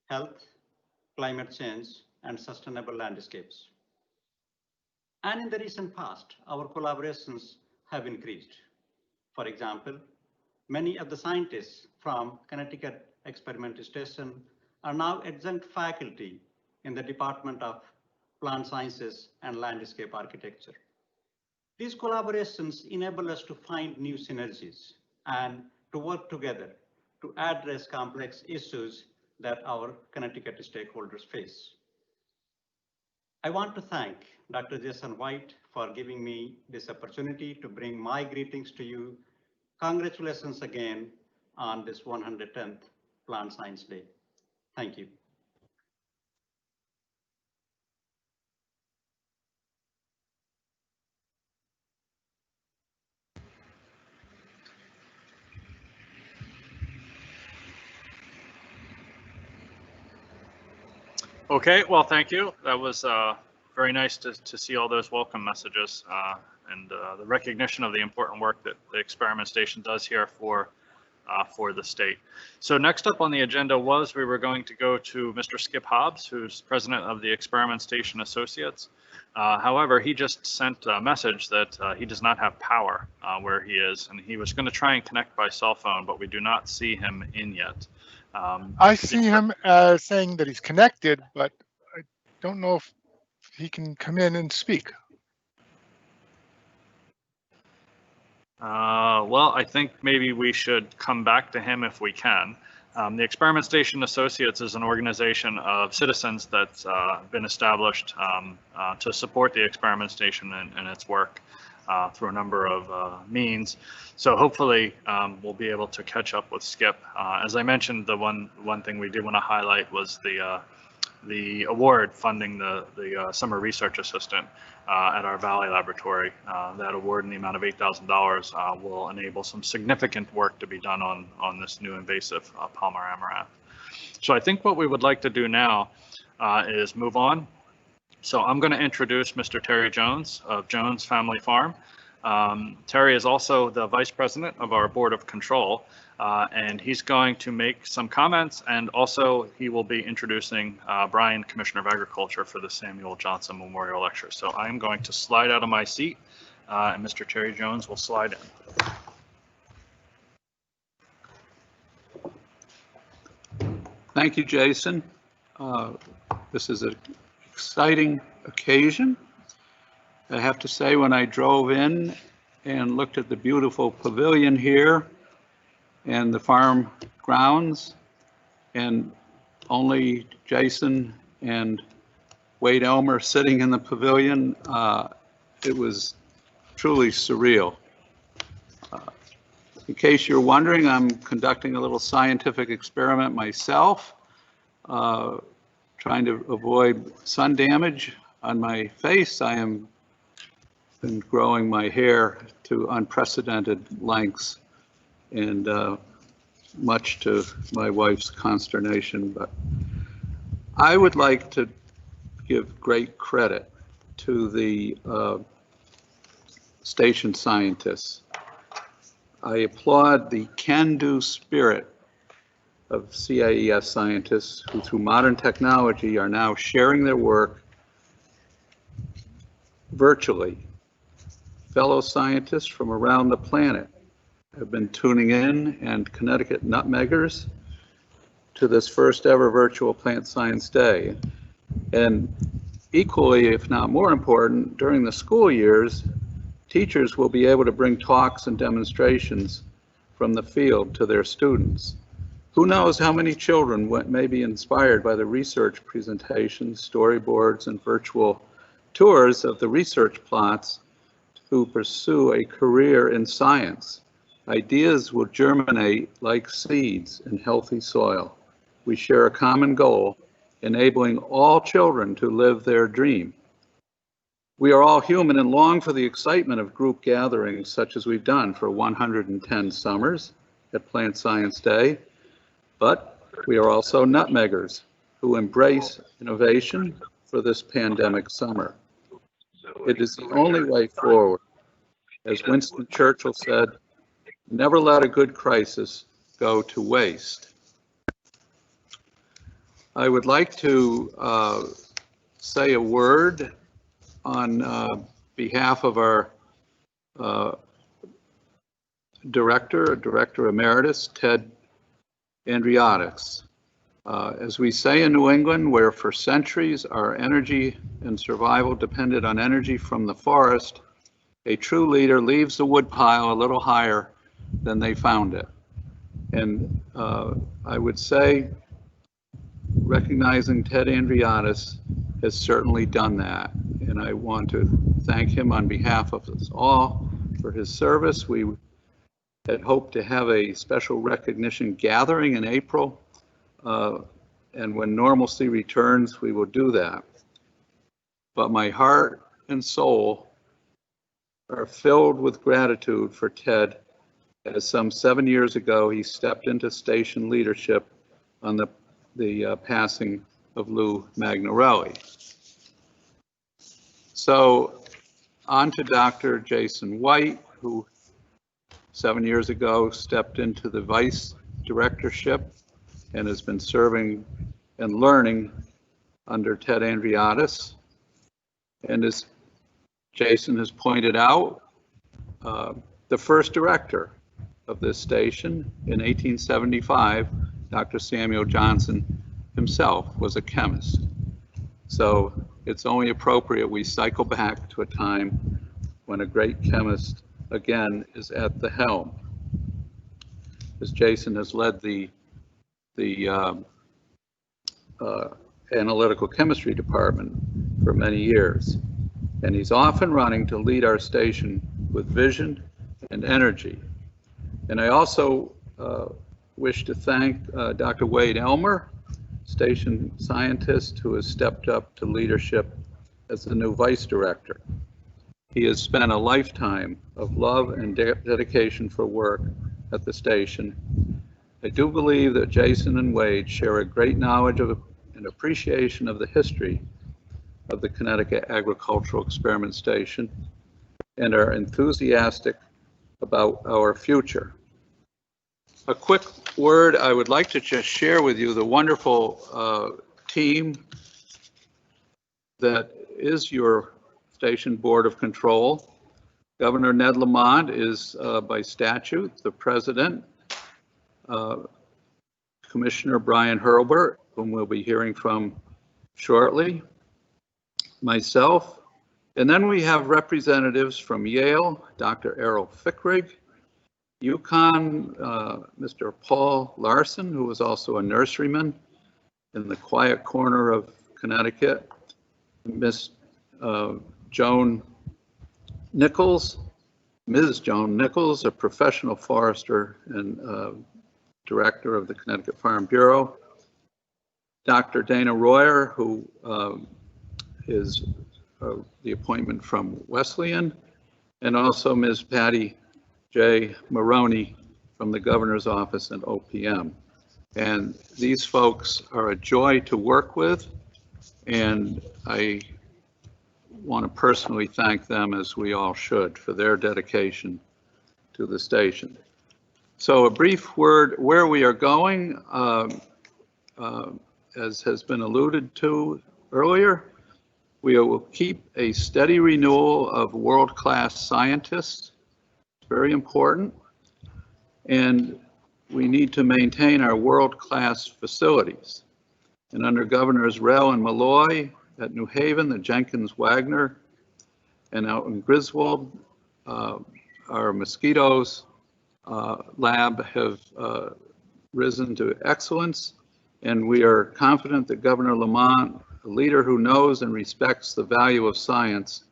health, climate change, and sustainable landscapes. And in the recent past, our collaborations have increased. For example, many of the scientists from Connecticut Experiment Station are now adjunct faculty in the Department of Plant Sciences and Landscape Architecture. These collaborations enable us to find new synergies and to work together to address complex issues that our Connecticut stakeholders face. I want to thank Dr. Jason White for giving me this opportunity to bring my greetings to you. Congratulations again on this 110th Plant Science Day. Thank you. Okay, well, thank you. That was very nice to see all those welcome messages and the recognition of the important work that the experiment station does here for the state. So next up on the agenda was we were going to go to Mr. Skip Hobbs, who's president of the Experiment Station Associates. However, he just sent a message that he does not have power where he is, and he was going to try and connect by cell phone, but we do not see him in yet. I see him as saying that he's connected, but don't know if he can come in and speak. Well, I think maybe we should come back to him if we can. The Experiment Station Associates is an organization of citizens that's been established to support the Experiment Station and its work through a number of means. So hopefully we'll be able to catch up with Skip. As I mentioned, the one thing we did want to highlight was the award funding the summer research assistant at our Valley Laboratory. That award in the amount of $8,000 will enable some significant work to be done on this new invasive Palmer amaranth. So I think what we would like to do now is move on. So I'm going to introduce Mr. Terry Jones of Jones Family Farm. Terry is also the vice president of our board of control, and he's going to make some comments, and also he will be introducing Bryan, Commissioner of Agriculture, for the Samuel Johnson Memorial Lecture. So I'm going to slide out of my seat, and Mr. Terry Jones will slide in. Thank you, Jason. This is an exciting occasion. I have to say, when I drove in and looked at the beautiful pavilion here and the farm grounds, and only Jason and Wade Elmer sitting in the pavilion, it was truly surreal. In case you're wondering, I'm conducting a little scientific experiment myself, trying to avoid sun damage on my face. I am been growing my hair to unprecedented lengths, and much to my wife's consternation. But I would like to give great credit to the station scientists. I applaud the can-do spirit of CIES scientists who, through modern technology, are now sharing their work virtually. Fellow scientists from around the planet have been tuning in, and Connecticut nutmeggers, to this first ever virtual Plant Science Day. And equally, if not more important, during the school years, teachers will be able to bring talks and demonstrations from the field to their students. Who knows how many children may be inspired by the research presentations, storyboards, and virtual tours of the research plots who pursue a career in science. Ideas will germinate like seeds in healthy soil. We share a common goal, enabling all children to live their dream. We are all human and long for the excitement of group gatherings such as we've done for 110 summers at Plant Science Day, but we are also nutmeggers who embrace innovation for this pandemic summer. It is the only way forward. As Winston Churchill said, never let a good crisis go to waste. I would like to say a word on behalf of our Director Emeritus, Ted Andriotis. As we say in New England, where for centuries our energy and survival depended on energy from the forest, a true leader leaves the woodpile a little higher than they found it. And I would say, recognizing Ted Andriotis has certainly done that. And I want to thank him on behalf of us all for his service. We had hoped to have a special recognition gathering in April. And when normalcy returns, we will do that. But my heart and soul are filled with gratitude for Ted, as some 7 years ago, he stepped into station leadership on the passing of Lou Magnarelli. So on to Dr. Jason White, who 7 years ago stepped into the vice directorship and has been serving and learning under Ted Andriotis. And as Jason has pointed out, the first director of this station in 1875, Dr. Samuel Johnson himself was a chemist. So it's only appropriate we cycle back to a time when a great chemist, again, is at the helm. As Jason has led the analytical chemistry department for many years, and he's often running to lead our station with vision and energy. And I also wish to thank Dr. Wade Elmer, station scientist, who has stepped up to leadership as the new vice director. He has spent a lifetime of love and dedication for work at the station. I do believe that Jason and Wade share a great knowledge of and appreciation of the history of the Connecticut Agricultural Experiment Station and are enthusiastic about our future. A quick word, I would like to just share with you the wonderful team that is your station board of control. Governor Ned Lamont is by statute the president. Commissioner Bryan Hurlburt, whom we'll be hearing from shortly, myself, and then we have representatives from Yale, Dr. Errol Fickrig, UConn, Mr. Paul Larson, who was also a nurseryman in the quiet corner of Connecticut, Miss Joan Nichols, Ms. Joan Nichols, a professional forester and director of the Connecticut Farm Bureau, Dr. Dana Royer, who is the appointment from Wesleyan, and also Ms. Patty J. Maroney from the governor's office and OPM. And these folks are a joy to work with, and I want to personally thank them, as we all should, for their dedication to the station. So a brief word where we are going, as has been alluded to earlier, we will keep a steady renewal of world-class scientists. It's very important. And we need to maintain our world-class facilities. And under Governors Rell and Malloy at New Haven, the Jenkins Wagner, and out in Griswold, our mosquitoes lab have risen to excellence. And we are confident that Governor Lamont, a leader who knows and respects the value of science,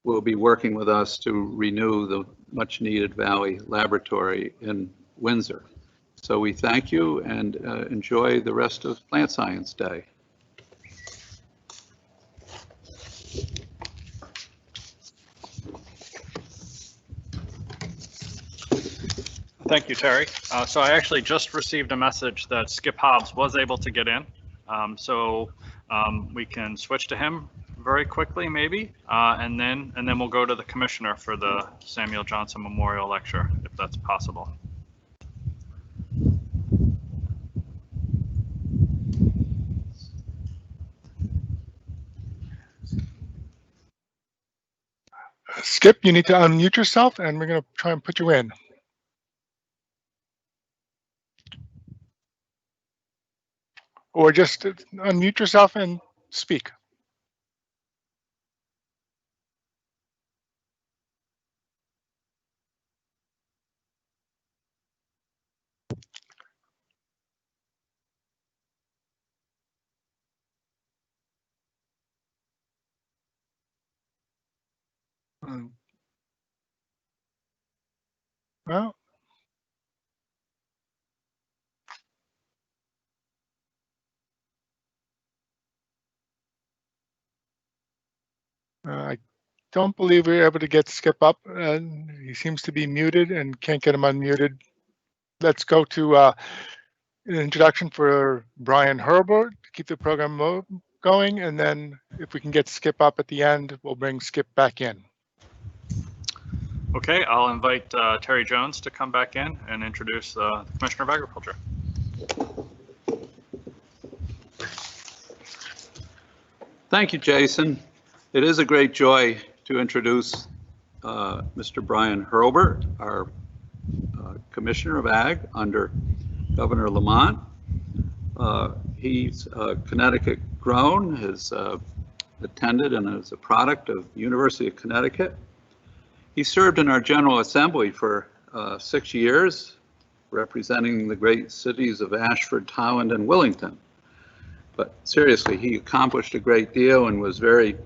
will be working with us to renew the much needed Valley Laboratory in Windsor. So we thank you and enjoy the rest of Plant Science Day. Thank you, Terry. So I actually just received a message that Skip Hobbs was able to get in. So we can switch to him very quickly, maybe, and then we'll go to the commissioner for the Samuel Johnson Memorial Lecture, if that's possible. Skip, you need to unmute yourself, and we're going to try and put you in. Or just unmute yourself and speak. Well, I don't believe we're able to get Skip up. He seems to be muted and can't get him unmuted. Let's go to an introduction for Bryan Hurlburt to keep the program going, and then if we can get Skip up at the end, we'll bring Skip back in. Okay, I'll invite Terry Jones to come back in and introduce the Commissioner of Agriculture. Thank you, Jason. It is a great joy to introduce Mr. Bryan Hurlburt, our Commissioner of Ag under Governor Lamont. He's Connecticut grown, has attended and is a product of University of Connecticut. He served in our General Assembly for 6 years, representing the great cities of Ashford, Towand, and Willington. But seriously, he accomplished a great deal and was very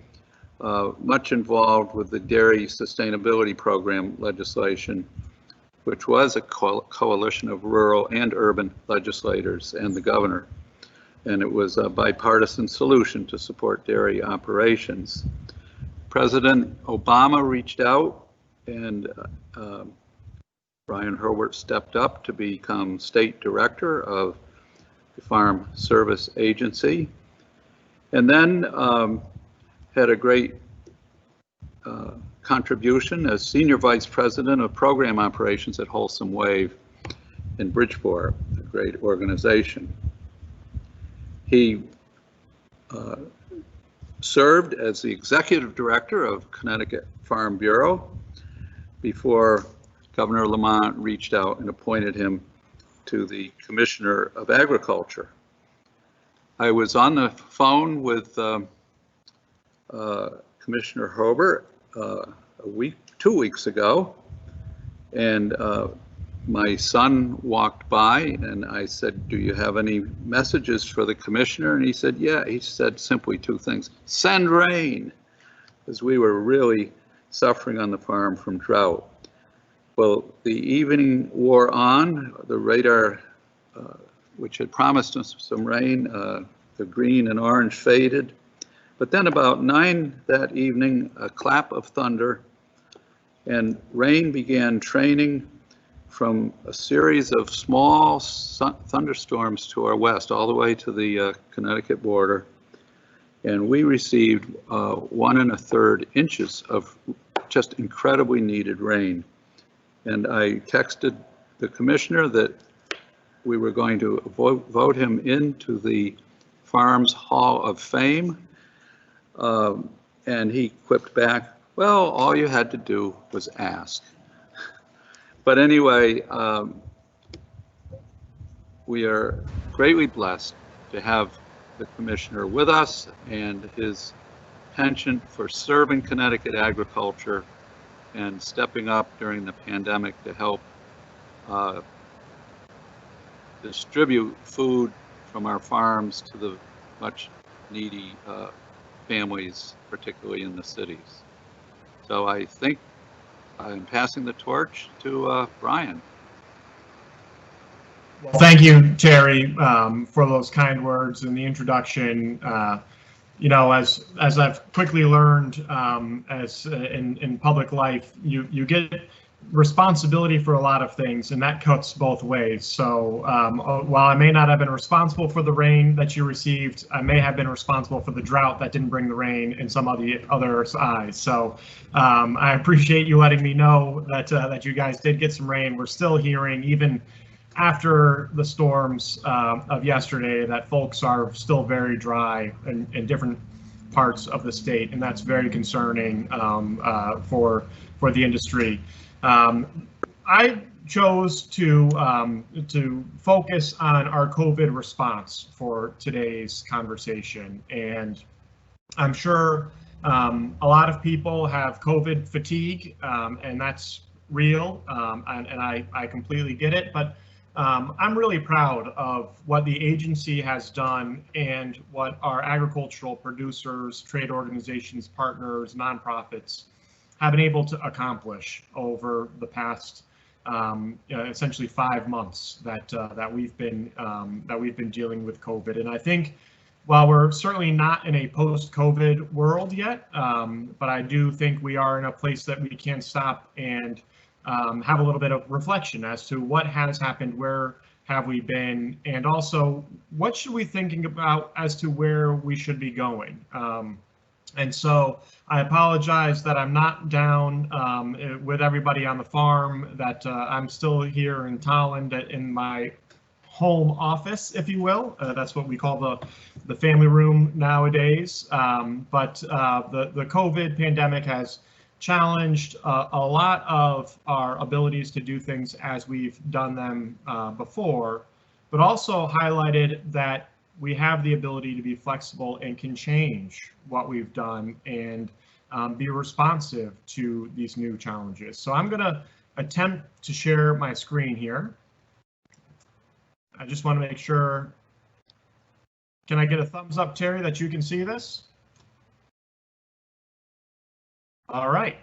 much involved with the Dairy Sustainability Program legislation, which was a coalition of rural and urban legislators and the governor. And it was a bipartisan solution to support dairy operations. President Obama reached out, and Bryan Hurlburt stepped up to become state director of the Farm Service Agency, and then had a great contribution as senior vice president of program operations at Wholesome Wave in Bridgeport, a great organization. He served as the executive director of Connecticut Farm Bureau before Governor Lamont reached out and appointed him to the Commissioner of Agriculture. I was on the phone with Commissioner Herbert 2 weeks ago, and my son walked by and I said, "Do you have any messages for the commissioner?" And he said, "Yeah." He said simply two things: send rain, because we were really suffering on the farm from drought. Well, the evening wore on. The radar, which had promised us some rain, the green and orange faded. But then about 9 that evening, a clap of thunder, and rain began training from a series of small thunderstorms to our west, all the way to the Connecticut border. And we received 1 1/3 inches of just incredibly needed rain. And I texted the commissioner that we were going to vote him into the Farms Hall of Fame. And he quipped back, "Well, all you had to do was ask." But anyway, we are greatly blessed to have the commissioner with us, and his penchant for serving Connecticut agriculture and stepping up during the pandemic to help distribute food from our farms to the much needy families, particularly in the cities. So I think I'm passing the torch to Bryan. Well, thank you, Terry, for those kind words and the introduction. You know, as I've quickly learned, as in public life, you get responsibility for a lot of things, and that cuts both ways. So while I may not have been responsible for the rain that you received, I may have been responsible for the drought that didn't bring the rain in some of the other eyes. So I appreciate you letting me know that you guys did get some rain. We're still hearing, even after the storms of yesterday, that folks are still very dry in different parts of the state, and that's very concerning for the industry. I chose to focus on our COVID response for today's conversation, and I'm sure a lot of people have COVID fatigue, and that's real, and I completely get it, but I'm really proud of what the agency has done and what our agricultural producers, trade organizations, partners, nonprofits have been able to accomplish over the past essentially 5 months that we've been dealing with COVID. And I think while we're certainly not in a post-COVID world yet, but I do think we are in a place that we can stop and have a little bit of reflection as to what has happened, where have we been, and also what should we thinking about as to where we should be going. And so I apologize that I'm not down with everybody on the farm, that I'm still here in Towand in my home office, if you will. That's what we call the family room nowadays. But the COVID pandemic has challenged a lot of our abilities to do things as we've done them before, but also highlighted that we have the ability to be flexible and can change what we've done and be responsive to these new challenges. So I'm going to attempt to share my screen here. I just want to make sure. Can I get a thumbs up, Terry, that you can see this? All right.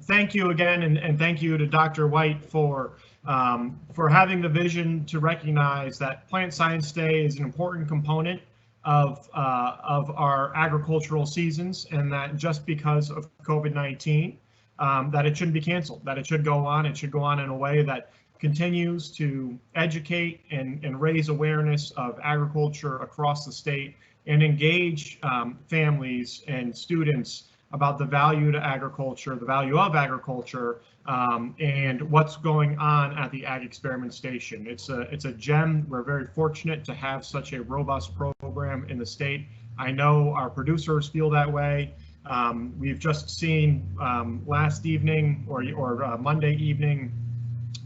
Thank you again, and thank you to Dr. White for having the vision to recognize that Plant Science Day is an important component of our agricultural seasons, and that just because of COVID-19, that it shouldn't be canceled, that it should go on. It should go on in a way that continues to educate and raise awareness of agriculture across the state and engage families and students about the value to agriculture, the value of agriculture, and what's going on at the Ag Experiment Station. It's a gem. We're very fortunate to have such a robust program in the state. I know our producers feel that way. We've just seen last evening or Monday evening,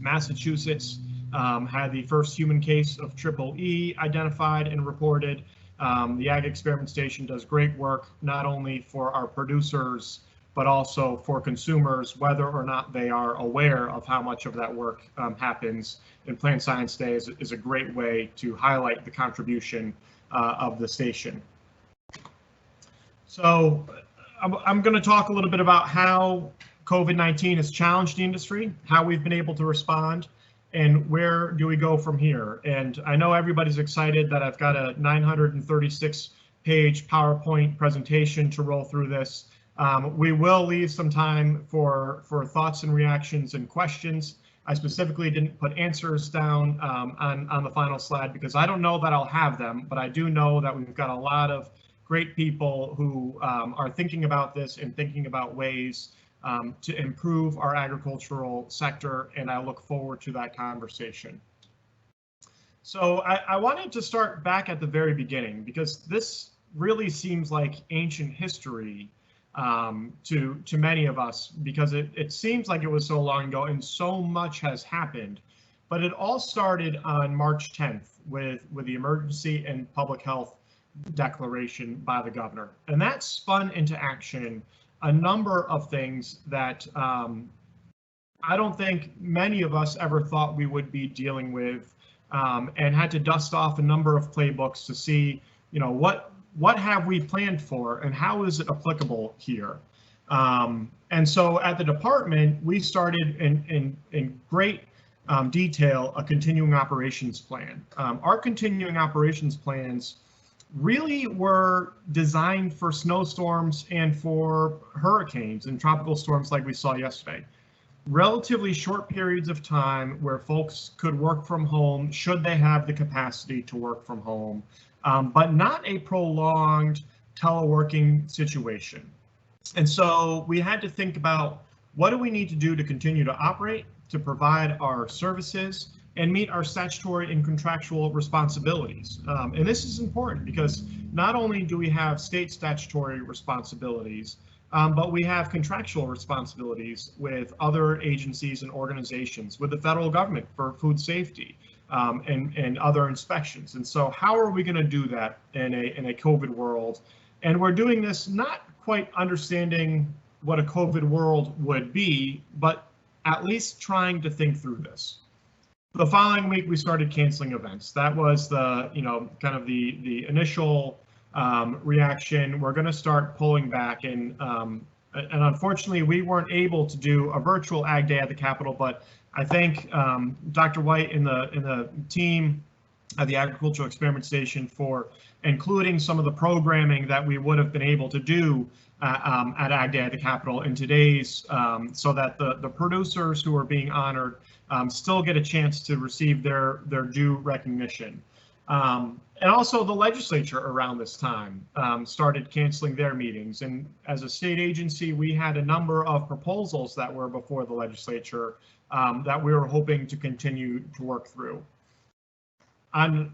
Massachusetts had the first human case of EEE identified and reported. The Ag Experiment Station does great work, not only for our producers, but also for consumers, whether or not they are aware of how much of that work happens. And Plant Science Day is a great way to highlight the contribution of the station. So I'm going to talk a little bit about how COVID-19 has challenged the industry, how we've been able to respond, and where do we go from here. And I know everybody's excited that I've got a 936-page PowerPoint presentation to roll through this. We will leave some time for thoughts and reactions and questions. I specifically didn't put answers down on the final slide because I don't know that I'll have them, but I do know that we've got a lot of great people who are thinking about this and thinking about ways to improve our agricultural sector, and I look forward to that conversation. So I wanted to start back at the very beginning because this really seems like ancient history to many of us, because it seems like it was so long ago and so much has happened. But it all started on March 10th with the Emergency and Public Health Declaration by the governor, and that spun into action a number of things that I don't think many of us ever thought we would be dealing with, and had to dust off a number of playbooks to see, what have we planned for and how is it applicable here. And so at the department, we started in great detail a continuing operations plan. Our continuing operations plans really were designed for snowstorms and for hurricanes and tropical storms like we saw yesterday. Relatively short periods of time where folks could work from home should they have the capacity to work from home, but not a prolonged teleworking situation. And so we had to think about, what do we need to do to continue to operate, to provide our services, and meet our statutory and contractual responsibilities. And this is important because not only do we have state statutory responsibilities, but we have contractual responsibilities with other agencies and organizations, with the federal government for food safety and other inspections. And so how are we going to do that in a COVID world? And we're doing this not quite understanding what a COVID world would be, but at least trying to think through this. The following week, we started canceling events. That was the, kind of the initial reaction. We're going to start pulling back, and unfortunately, we weren't able to do a virtual Ag Day at the Capitol. But I thank Dr. White and the team at the Agricultural Experiment Station for including some of the programming that we would have been able to do at Ag Day at the Capitol in today's, so that the producers who are being honored still get a chance to receive their due recognition. And also the legislature around this time started canceling their meetings. And as a state agency, we had a number of proposals that were before the legislature that we were hoping to continue to work through. On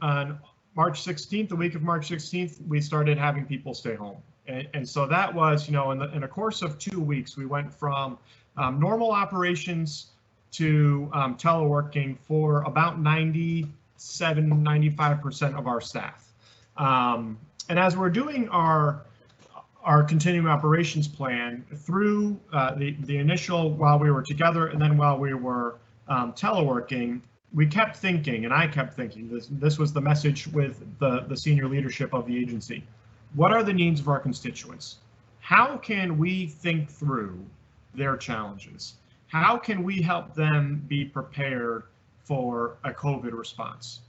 March 16th, the week of March 16th, we started having people stay home. And so that was, in a course of 2 weeks, we went from normal operations to teleworking for about 90 95% of our staff. And as we're doing our continuing operations plan through the initial while we were together and then while we were teleworking, we kept thinking, and I kept thinking, this was the message with the senior leadership of the agency. What are the needs of our constituents? How can we think through their challenges? How can we help them be prepared for a COVID response?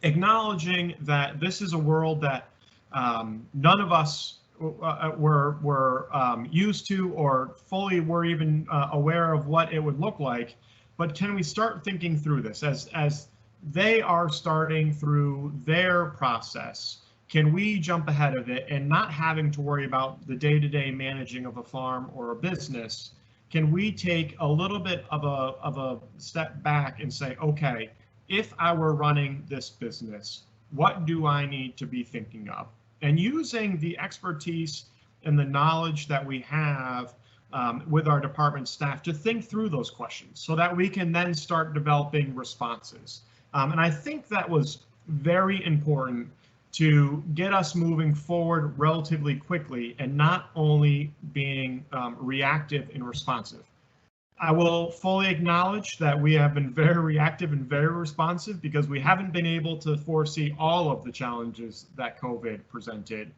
Acknowledging that this is a world that none of us were used to or fully were even aware of what it would look like, but can we start thinking through this as they are starting through their process? Can we jump ahead of it and not having to worry about the day-to-day managing of a farm or a business? Can we take a little bit of a step back and say, okay, if I were running this business, what do I need to be thinking of? And using the expertise and the knowledge that we have with our department staff to think through those questions so that we can then start developing responses. And I think that was very important to get us moving forward relatively quickly and not only being reactive and responsive. I will fully acknowledge that we have been very reactive and very responsive because we haven't been able to foresee all of the challenges that COVID presented.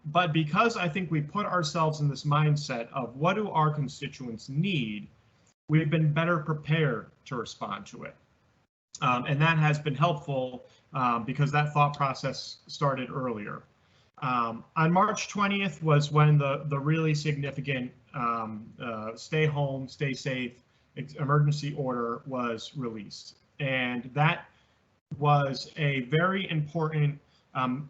But because I think we put ourselves in this mindset of what do our constituents need, we've been better prepared to respond to it. And that has been helpful because that thought process started earlier. On March 20th was when the really significant stay home, stay safe emergency order was released. And that was a very important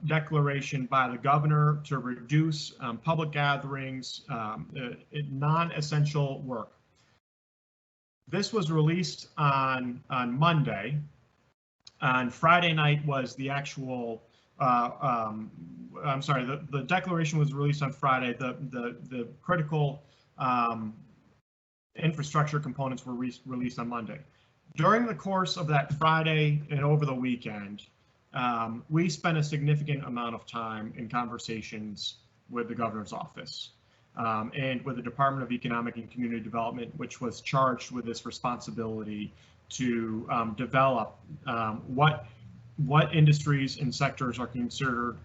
declaration by the governor to reduce public gatherings, non-essential work. This was released on Monday. On Friday night was the actual, I'm sorry, the declaration was released on Friday. The critical infrastructure components were released on Monday. During the course of that Friday and over the weekend, we spent a significant amount of time in conversations with the governor's office and with the Department of Economic and Community Development, which was charged with this responsibility to develop what industries and sectors are considered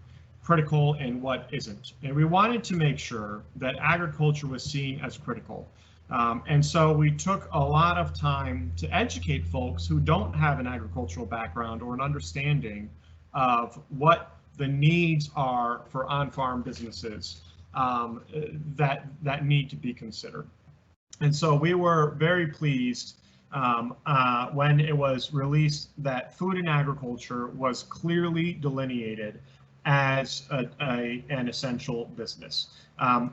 critical and what isn't. And we wanted to make sure that agriculture was seen as critical. And so we took a lot of time to educate folks who don't have an agricultural background or an understanding of what the needs are for on-farm businesses that need to be considered. And so we were very pleased when it was released that food and agriculture was clearly delineated as an essential business,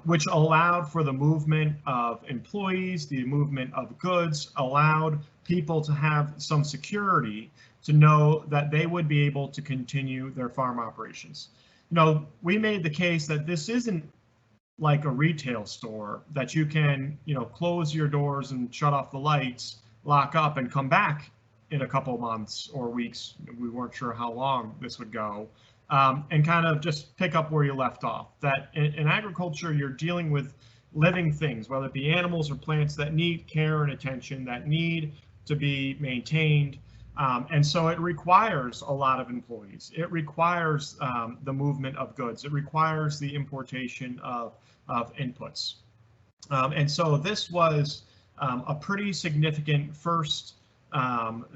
which allowed for the movement of employees, the movement of goods, allowed people to have some security to know that they would be able to continue their farm operations. You know, we made the case that this isn't like a retail store that you can, you know, close your doors and shut off the lights, lock up and come back in a couple months or weeks. We weren't sure how long this would go. And kind of just pick up where you left off. That in agriculture, you're dealing with living things, whether it be animals or plants that need care and attention, that need to be maintained. And so it requires a lot of employees. It requires the movement of goods. It requires the importation of inputs. And so this was a pretty significant first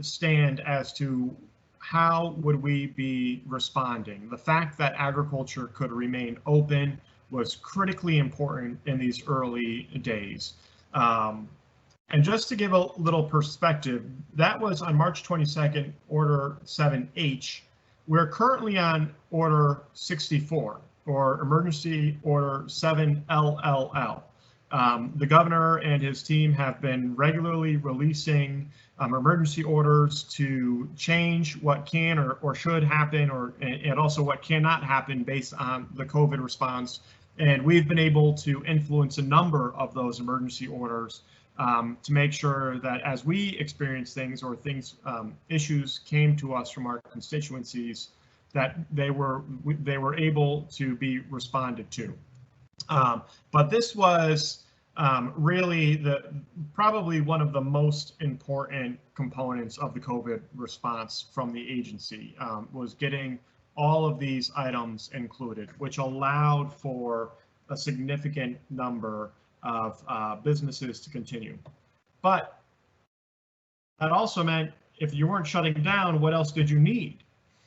stand as to how would we be responding. The fact that agriculture could remain open was critically important in these early days. And just to give a little perspective, that was on March 22nd, Order 7H. We're currently on Order 64, or Emergency Order 7LLL. The governor and his team have been regularly releasing emergency orders to change what can or should happen, and also what cannot happen based on the COVID response. And we've been able to influence a number of those emergency orders to make sure that as we experience things or issues came to us from our constituencies, that they were able to be responded to. But this was really probably one of the most important components of the COVID response from the agency, was getting all of these items included, which allowed for a significant number of businesses to continue. But that also meant if you weren't shutting down, what else did you need?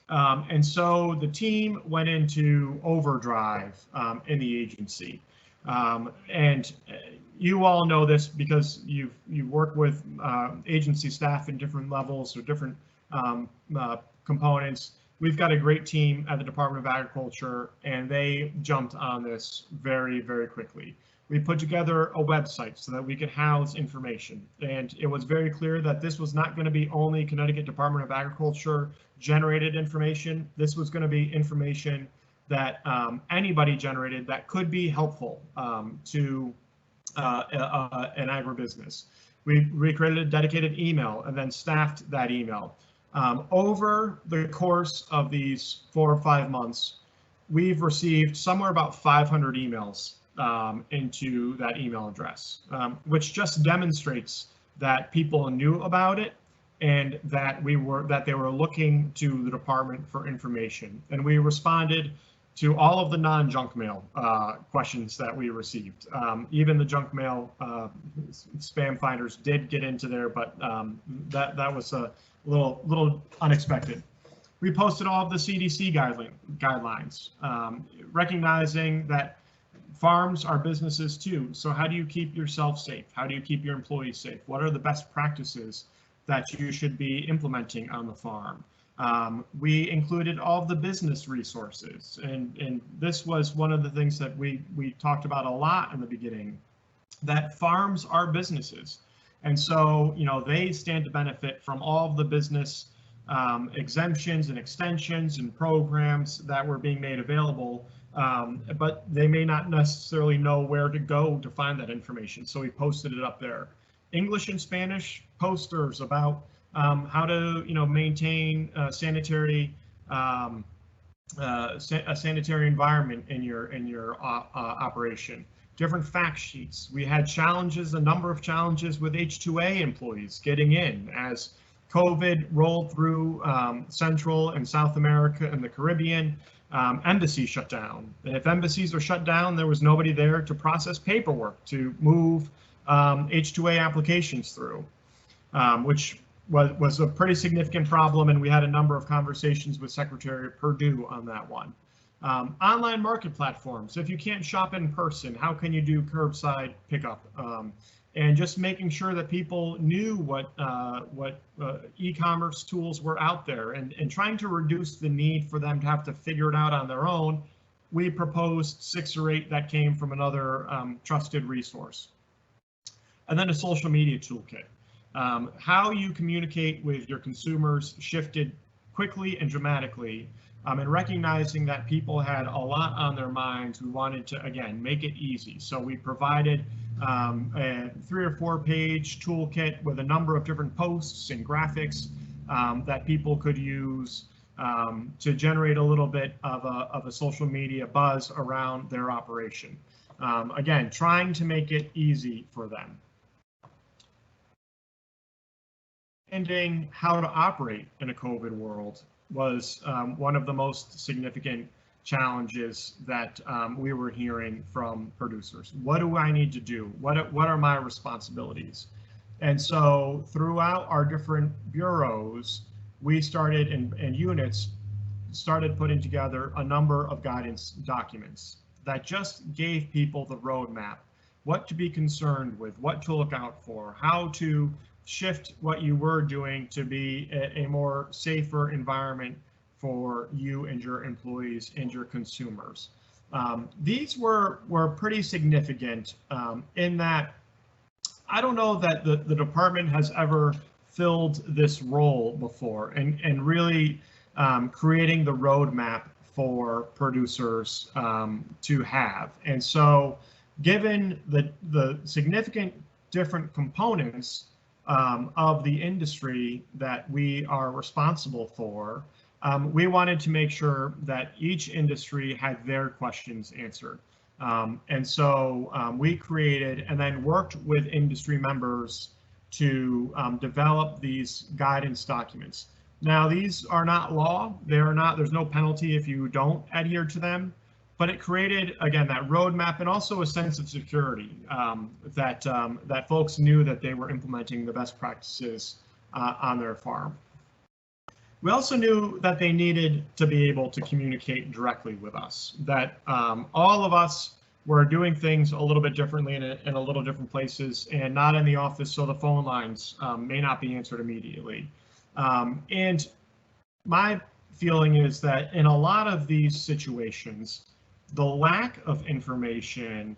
And so the team went into overdrive in the agency. And you all know this because you've worked with agency staff in different levels or different components. We've got a great team at the Department of Agriculture, and they jumped on this very, very quickly. We put together a website so that we could house information, and it was very clear that this was not going to be only Connecticut Department of Agriculture generated information. This was going to be information that anybody generated that could be helpful to an agribusiness. We created a dedicated email and then staffed that email. Over the course of these 4 or 5 months, we've received somewhere about 500 emails into that email address, which just demonstrates that people knew about it and that they were looking to the department for information. And we responded to all of the non-junk mail questions that we received. Even the junk mail spam finders did get into there, but that was a little unexpected. We posted all of the CDC guidelines, recognizing that farms are businesses too. So how do you keep yourself safe? How do you keep your employees safe? What are the best practices that you should be implementing on the farm? We included all of the business resources, and this was one of the things that we talked about a lot in the beginning, that farms are businesses. And so, they stand to benefit from all of the business exemptions and extensions and programs that were being made available, but they may not necessarily know where to go to find that information. So we posted it up there. English and Spanish posters about how to, maintain a sanitary environment in your operation. Different fact sheets. We had a number of challenges with H-2A employees getting in as COVID rolled through Central and South America and the Caribbean. Embassies shut down. And if embassies are shut down, there was nobody there to process paperwork to move H-2A applications through, which was a pretty significant problem, and we had a number of conversations with Secretary Perdue on that one. Online market platforms. If you can't shop in person, how can you do curbside pickup? And just making sure that people knew what e-commerce tools were out there, and trying to reduce the need for them to have to figure it out on their own. We proposed 6 or 8 that came from another trusted resource. And then a social media toolkit. How you communicate with your consumers shifted quickly and dramatically, and recognizing that people had a lot on their minds, we wanted to, again, make it easy. So we provided a 3 or 4 page toolkit with a number of different posts and graphics that people could use to generate a little bit of a social media buzz around their operation. Again, trying to make it easy for them. Understanding how to operate in a COVID world was one of the most significant challenges that we were hearing from producers. What do I need to do? What are my responsibilities? And so throughout our different bureaus, we started and units started putting together a number of guidance documents that just gave people the roadmap, what to be concerned with, what to look out for, how to shift what you were doing to be a more safer environment for you and your employees and your consumers. These were pretty significant in that I don't know that the department has ever filled this role before, and really creating the roadmap for producers to have. And so given the significant different components of the industry that we are responsible for, we wanted to make sure that each industry had their questions answered. And so we created and then worked with industry members to develop these guidance documents. Now, these are not law. There's no penalty if you don't adhere to them, but it created, again, that roadmap and also a sense of security that folks knew that they were implementing the best practices on their farm. We also knew that they needed to be able to communicate directly with us, that all of us were doing things a little bit differently in a little different places and not in the office, so the phone lines may not be answered immediately. And my feeling is that in a lot of these situations, the lack of information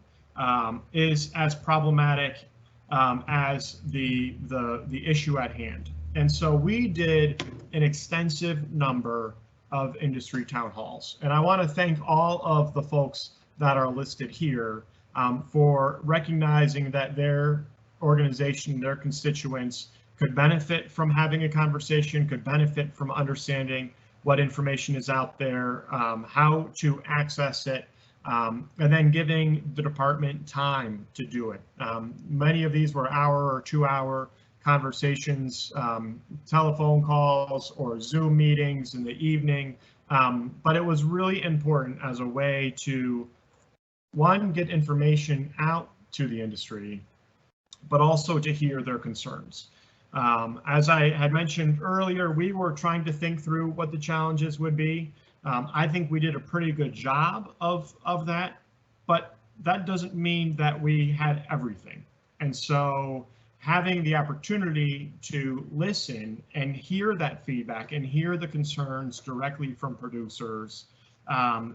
is as problematic as the issue at hand. And so we did an extensive number of industry town halls. And I want to thank all of the folks that are listed here for recognizing that their organization, their constituents could benefit from having a conversation, could benefit from understanding what information is out there, how to access it, and then giving the department time to do it. Many of these were hour or 2 hour conversations, telephone calls or Zoom meetings in the evening, but it was really important as a way to, one, get information out to the industry, but also to hear their concerns. As I had mentioned earlier, we were trying to think through what the challenges would be. I think we did a pretty good job of that, but that doesn't mean that we had everything. And so having the opportunity to listen and hear that feedback and hear the concerns directly from producers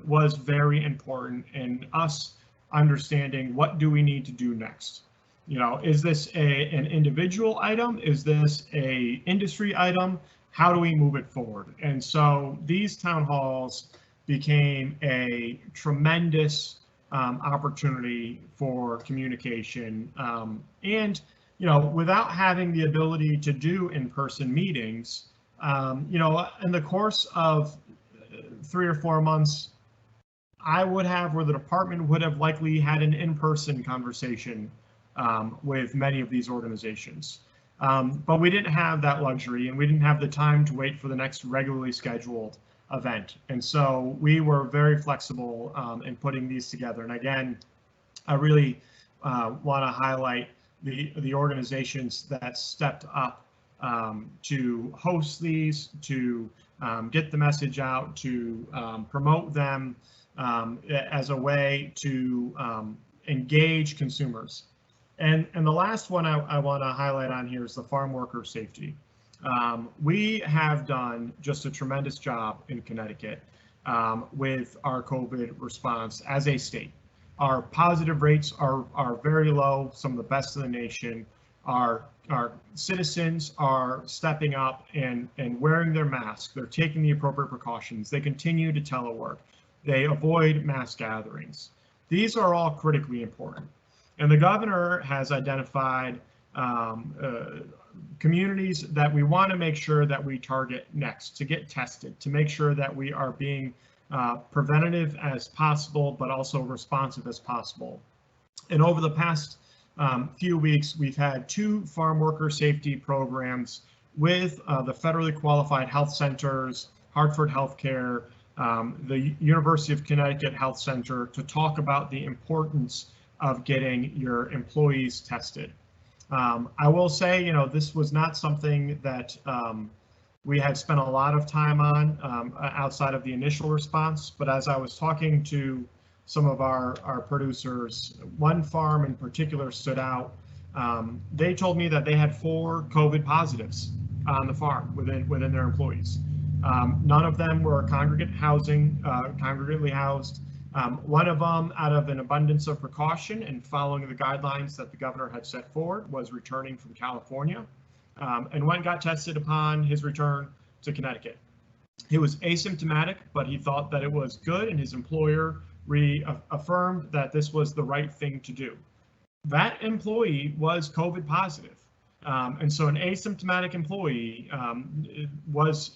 was very important in us understanding what do we need to do next. You know, is this an individual item? Is this a industry item? How do we move it forward? And so these town halls became a tremendous opportunity for communication. And, you know, without having the ability to do in-person meetings, you know, in the course of 3 or 4 months, I would have, or the department would have likely had an in-person conversation with many of these organizations. But we didn't have that luxury and we didn't have the time to wait for the next regularly scheduled event. And so we were very flexible in putting these together. And again, I really want to highlight the organizations that stepped up to host these, to get the message out, to promote them as a way to engage consumers. And the last one I want to highlight on here is the Farmworker Safety. We have done just a tremendous job in Connecticut with our COVID response as a state. Our positive rates are very low, some of the best in the nation. Our citizens are stepping up and wearing their masks. They're taking the appropriate precautions. They continue to telework. They avoid mass gatherings. These are all critically important. And the governor has identified communities that we want to make sure that we target next to get tested, to make sure that we are being preventative as possible, but also responsive as possible. And over the past few weeks, we've had 2 farm worker safety programs with the federally qualified health centers, Hartford Healthcare, the University of Connecticut Health Center, to talk about the importance of getting your employees tested. I will say, you know, this was not something that we had spent a lot of time on outside of the initial response, but as I was talking to some of our producers, one farm in particular stood out. They told me that they had 4 COVID positives on the farm within their employees. None of them were congregately housed. One of them, out of an abundance of precaution and following the guidelines that the governor had set forward, was returning from California, and one got tested upon his return to Connecticut. He was asymptomatic, but he thought that it was good, and his employer reaffirmed that this was the right thing to do. that employee was COVID positive. And so an asymptomatic employee was,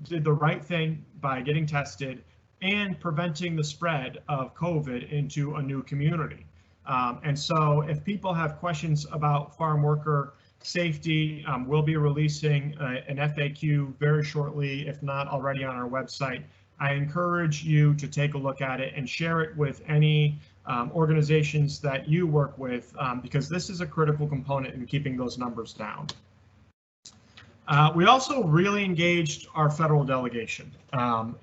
did the right thing by getting tested and preventing the spread of COVID into a new community. And so if people have questions about farm worker safety, we'll be releasing an FAQ very shortly, if not already on our website. I encourage you to take a look at it and share it with any organizations that you work with, because this is a critical component in keeping those numbers down. We also really engaged our federal delegation.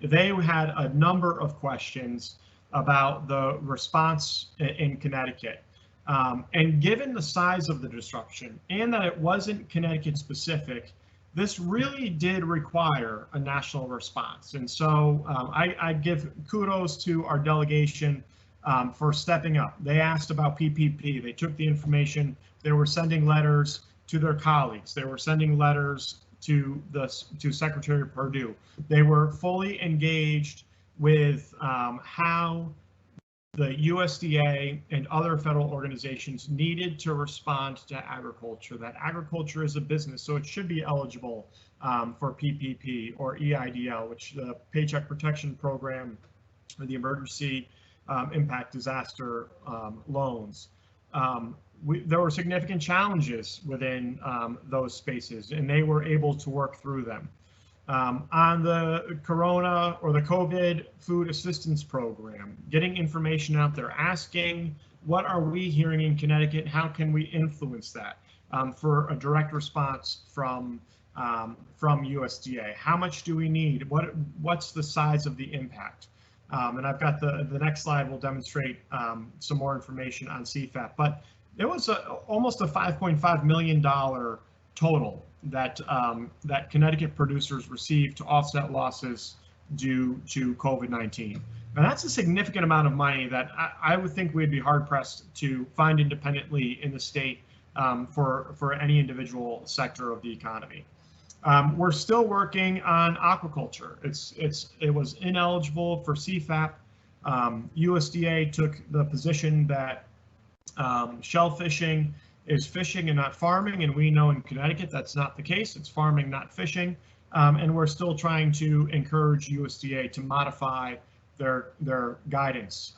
They had a number of questions about the response in Connecticut. And given the size of the disruption and that it wasn't Connecticut specific, this really did require a national response. And so I give kudos to our delegation for stepping up. They asked about PPP. They took the information. They were sending letters to their colleagues. They were sending letters to Secretary Perdue. They were fully engaged with how the USDA and other federal organizations needed to respond to agriculture, that agriculture is a business, so it should be eligible for PPP or EIDL, which the Paycheck Protection Program, or the Emergency Impact Disaster loans. There were significant challenges within those spaces, and they were able to work through them. On the Corona or the COVID Food Assistance Program, getting information out there, asking what are we hearing in Connecticut, how can we influence that for a direct response from USDA. How much do we need? What's the size of the impact? And I've got the next slide will demonstrate some more information on CFAP, but there was almost a $5.5 million total that Connecticut producers received to offset losses due to COVID-19. And that's a significant amount of money that I would think we'd be hard pressed to find independently in the state for any individual sector of the economy. We're still working on aquaculture. It was ineligible for CFAP. USDA took the position that shell fishing is fishing and not farming, and we know in Connecticut that's not the case. It's farming, not fishing, and we're still trying to encourage USDA to modify their guidance.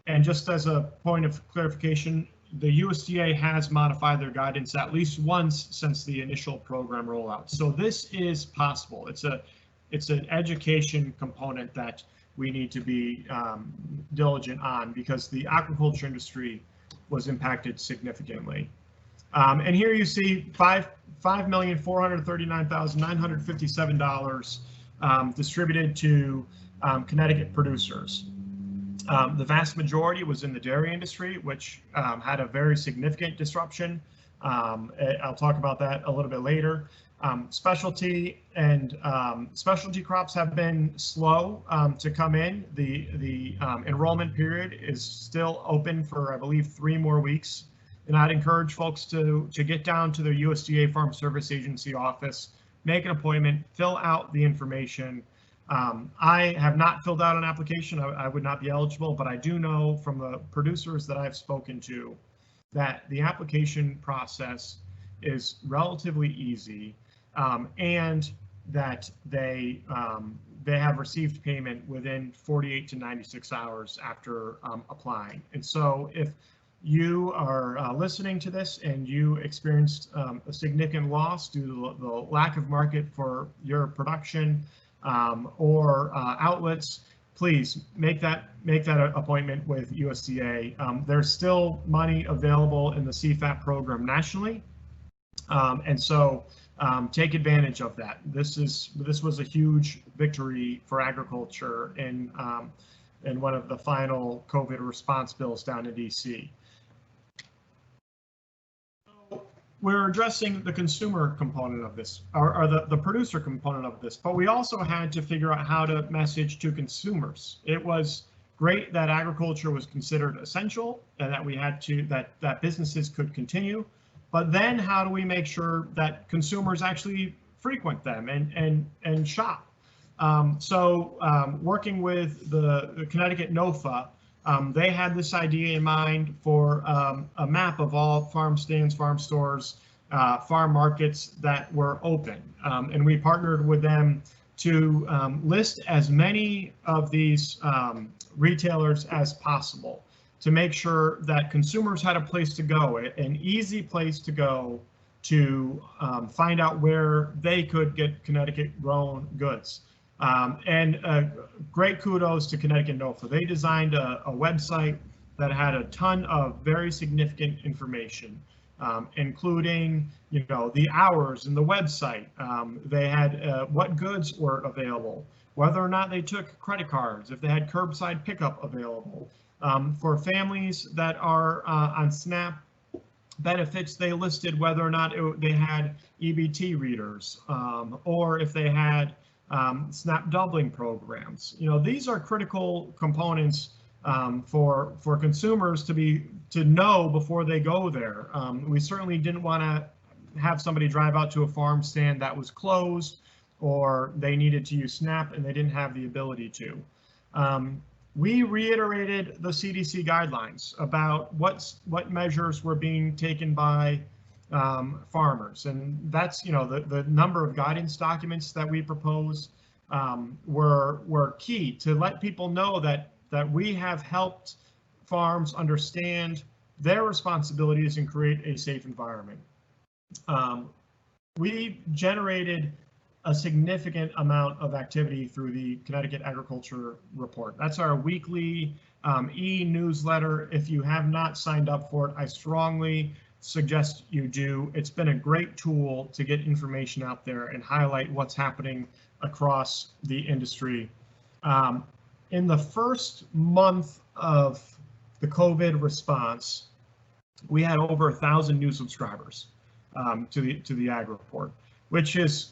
And just as a point of clarification, the USDA has modified their guidance at least once since the initial program rollout. So this is possible. It's an education component that we need to be diligent on, because the aquaculture industry was impacted significantly. And here you see $5,439,957 distributed to Connecticut producers. The vast majority was in the dairy industry, which had a very significant disruption. I'll talk about that a little bit later. Specialty and specialty crops have been slow to come in. The enrollment period is still open for, I believe, 3 more weeks. And I'd encourage folks to get down to their USDA Farm Service Agency office, make an appointment, fill out the information. I have not filled out an application. I would not be eligible, but I do know from the producers that I've spoken to that the application process is relatively easy, and that they have received payment within 48 to 96 hours after applying. And so if you are listening to this and you experienced a significant loss due to the lack of market for your production or outlets, please make that appointment with USDA. There's still money available in the CFAP program nationally, and so take advantage of that. This was a huge victory for agriculture in one of the final COVID response bills down in DC. We're addressing the consumer component of this, or the producer component of this, but we also had to figure out how to message to consumers. It was great that agriculture was considered essential and that we had to, that businesses could continue, but then how do we make sure that consumers actually frequent them and shop? Working with the Connecticut NOFA, They had this idea in mind for a map of all farm stands, farm stores, farm markets that were open. And we partnered with them to list as many of these retailers as possible to make sure that consumers had a place to go, an easy place to go to find out where they could get Connecticut grown goods. And great kudos to Connecticut NOFA. They designed a website that had a ton of very significant information, including, you know, the hours in the website. They had what goods were available, whether or not they took credit cards, if they had curbside pickup available. For families that are on SNAP benefits, they listed whether or not they had EBT readers, or if they had SNAP doubling programs. You know, these are critical components for consumers to know before they go there. We certainly didn't want to have somebody drive out to a farm stand that was closed, or they needed to use SNAP and they didn't have the ability to. We reiterated the CDC guidelines about what measures were being taken by farmers, and that's, you know, the number of guidance documents that we proposed were key to let people know that we have helped farms understand their responsibilities and create a safe environment. We generated a significant amount of activity through the Connecticut Agriculture Report. That's our weekly e-newsletter. If you have not signed up for it, I strongly suggest you do. It's been a great tool to get information out there and highlight what's happening across the industry. In the first month of the COVID response, we had over 1,000 new subscribers to the Ag Report, which is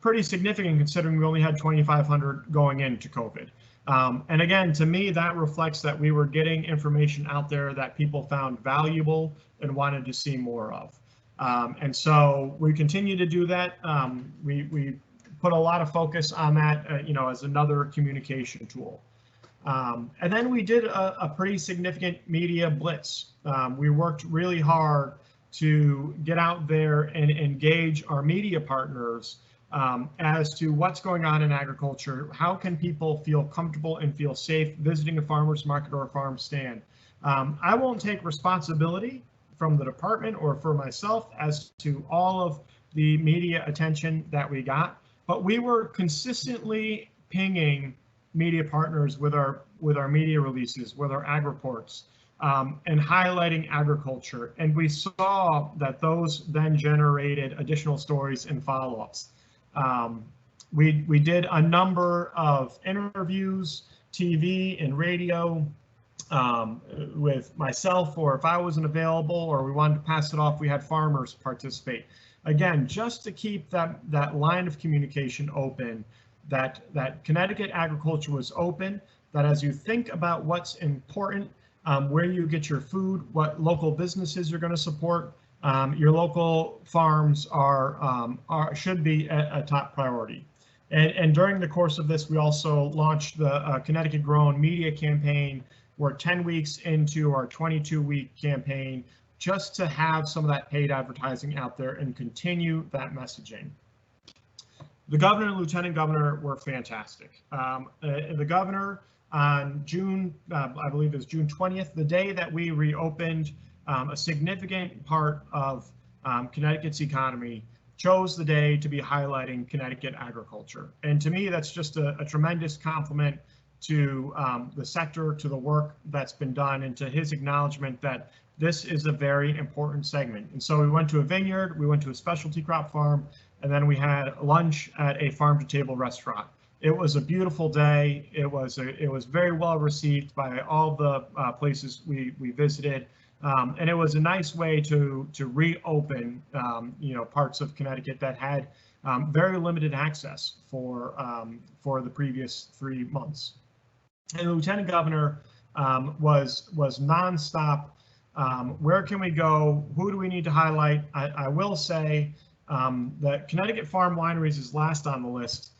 pretty significant considering we only had 2,500 going into COVID. And again, to me, that reflects that we were getting information out there that people found valuable and wanted to see more of. And so we continue to do that. We put a lot of focus on that, you know, as another communication tool. And then we did a pretty significant media blitz. We worked really hard to get out there and engage our media partners as to what's going on in agriculture. How can people feel comfortable and feel safe visiting a farmer's market or a farm stand? I won't take responsibility from the department or for myself as to all of the media attention that we got, but we were consistently pinging media partners with our media releases, with our ag reports, and highlighting agriculture. And we saw that those then generated additional stories and follow-ups. We did a number of interviews, TV and radio, with myself, or if I wasn't available or we wanted to pass it off, we had farmers participate. Again, just to keep that line of communication open, that Connecticut agriculture was open, that as you think about what's important, where you get your food, what local businesses you're going to support, your local farms should be a top priority. And during the course of this, we also launched the Connecticut Grown Media Campaign. We're 10 weeks into our 22-week campaign, just to have some of that paid advertising out there and continue that messaging. The governor and lieutenant governor were fantastic. The governor on June, I believe it was June 20th, the day that we reopened a significant part of Connecticut's economy, chose the day to be highlighting Connecticut agriculture. And to me, that's just a tremendous compliment to the sector, to the work that's been done, and to his acknowledgement that this is a very important segment. And so we went to a vineyard, we went to a specialty crop farm, and then we had lunch at a farm-to-table restaurant. It was a beautiful day. It was very well received by all the places we visited, and it was a nice way to reopen parts of Connecticut that had very limited access for the previous 3 months. And the lieutenant governor was nonstop. Where can we go? Who do we need to highlight? I will say that Connecticut Farm Wineries is last on the list.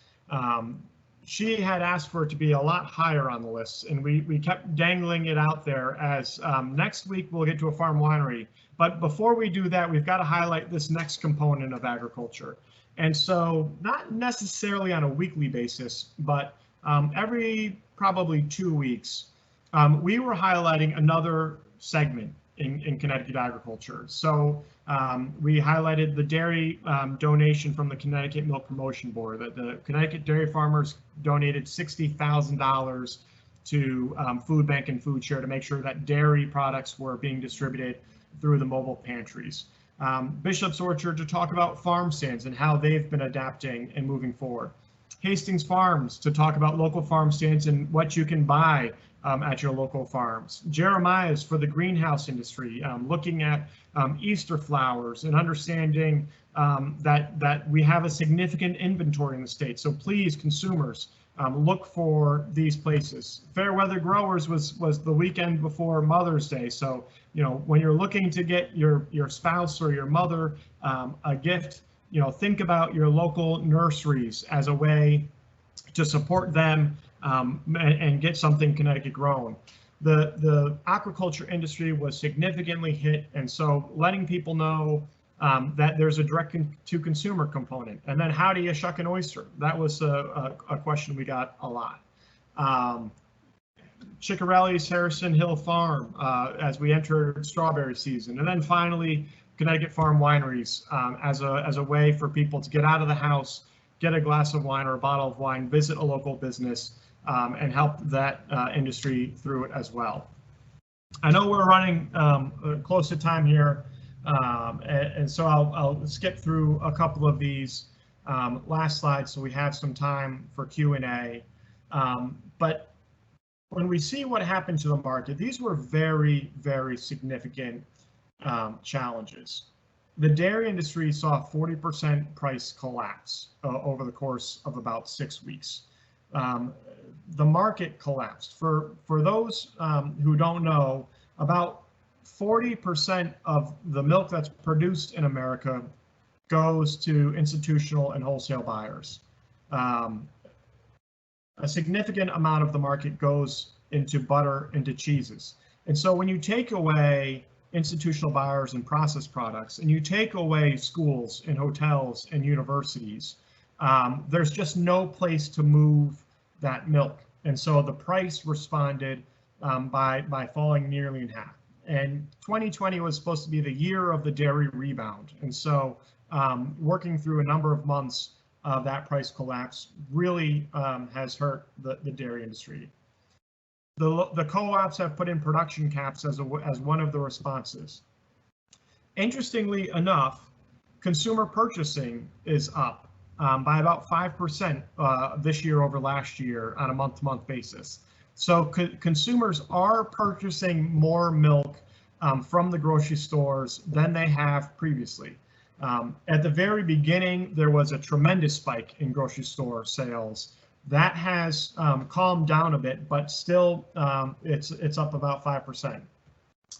she had asked for it to be a lot higher on the list, and we kept dangling it out there as next week we'll get to a farm winery. But before we do that, we've got to highlight this next component of agriculture. And so not necessarily on a weekly basis, but every probably 2 weeks, we were highlighting another segment in Connecticut agriculture. So we highlighted the dairy donation from the Connecticut Milk Promotion Board, that the Connecticut dairy farmers donated $60,000 to Food Bank and Food Share to make sure that dairy products were being distributed through the mobile pantries. Bishop's Orchard to talk about farm stands and how they've been adapting and moving forward. Hastings Farms to talk about local farm stands and what you can buy at your local farms. Jeremiah's for the greenhouse industry, looking at Easter flowers and understanding that we have a significant inventory in the state. So please, consumers, look for these places. Fairweather Growers was the weekend before Mother's Day. So, you know, when you're looking to get your spouse or your mother a gift, you know, think about your local nurseries as a way to support them and get something Connecticut grown. The aquaculture industry was significantly hit, and so letting people know that there's a direct-to-consumer component. And then how do you shuck an oyster? That was a question we got a lot. Ciccarelli's Harrison Hill Farm as we entered strawberry season. And then finally, Connecticut Farm Wineries as a way for people to get out of the house, get a glass of wine or a bottle of wine, visit a local business, and help that industry through it as well. I know we're running close to time here, and so I'll skip through a couple of these last slides so we have some time for Q&A. But when we see what happened to the market, these were very, very significant challenges. The dairy industry saw a 40% price collapse over the course of about 6 weeks. The market collapsed. For those who don't know, about 40% of the milk that's produced in America goes to institutional and wholesale buyers. A significant amount of the market goes into butter, into cheeses. And so when you take away institutional buyers and processed products, and you take away schools and hotels and universities, there's just no place to move that milk. And so the price responded by falling nearly in half. And 2020 was supposed to be the year of the dairy rebound. And so working through a number of months of that price collapse really has hurt the dairy industry. The co-ops have put in production caps as one of the responses. Interestingly enough, consumer purchasing is up by about 5% this year over last year on a month-to-month basis. So consumers are purchasing more milk from the grocery stores than they have previously. At the very beginning, there was a tremendous spike in grocery store sales. That has calmed down a bit, but still it's up about 5%.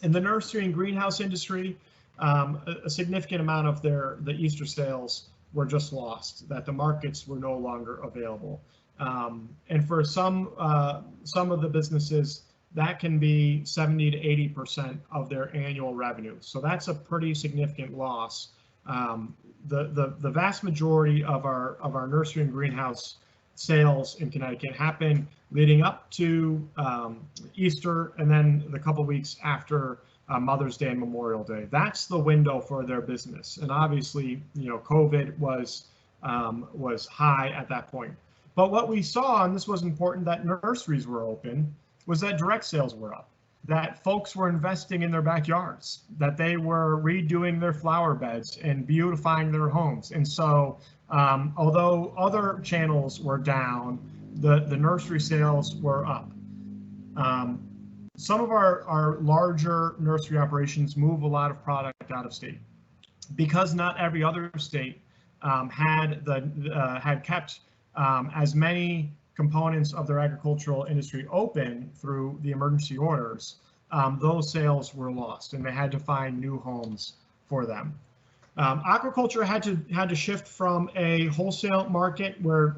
In the nursery and greenhouse industry, a significant amount of the Easter sales were just lost, that the markets were no longer available. And for some of the businesses, that can be 70 to 80% of their annual revenue. So that's a pretty significant loss. The vast majority of our nursery and greenhouse sales in Connecticut happen leading up to Easter and then the couple weeks after Mother's Day and Memorial Day. That's the window for their business. And obviously, you know, COVID was high at that point. But what we saw, and this was important, that nurseries were open, was that direct sales were up, that folks were investing in their backyards, that they were redoing their flower beds and beautifying their homes. And so although other channels were down, the nursery sales were up. Some of our larger nursery operations move a lot of product out of state. Because not every other state had kept as many components of their agricultural industry open through the emergency orders, those sales were lost and they had to find new homes for them. Aquaculture had to shift from a wholesale market where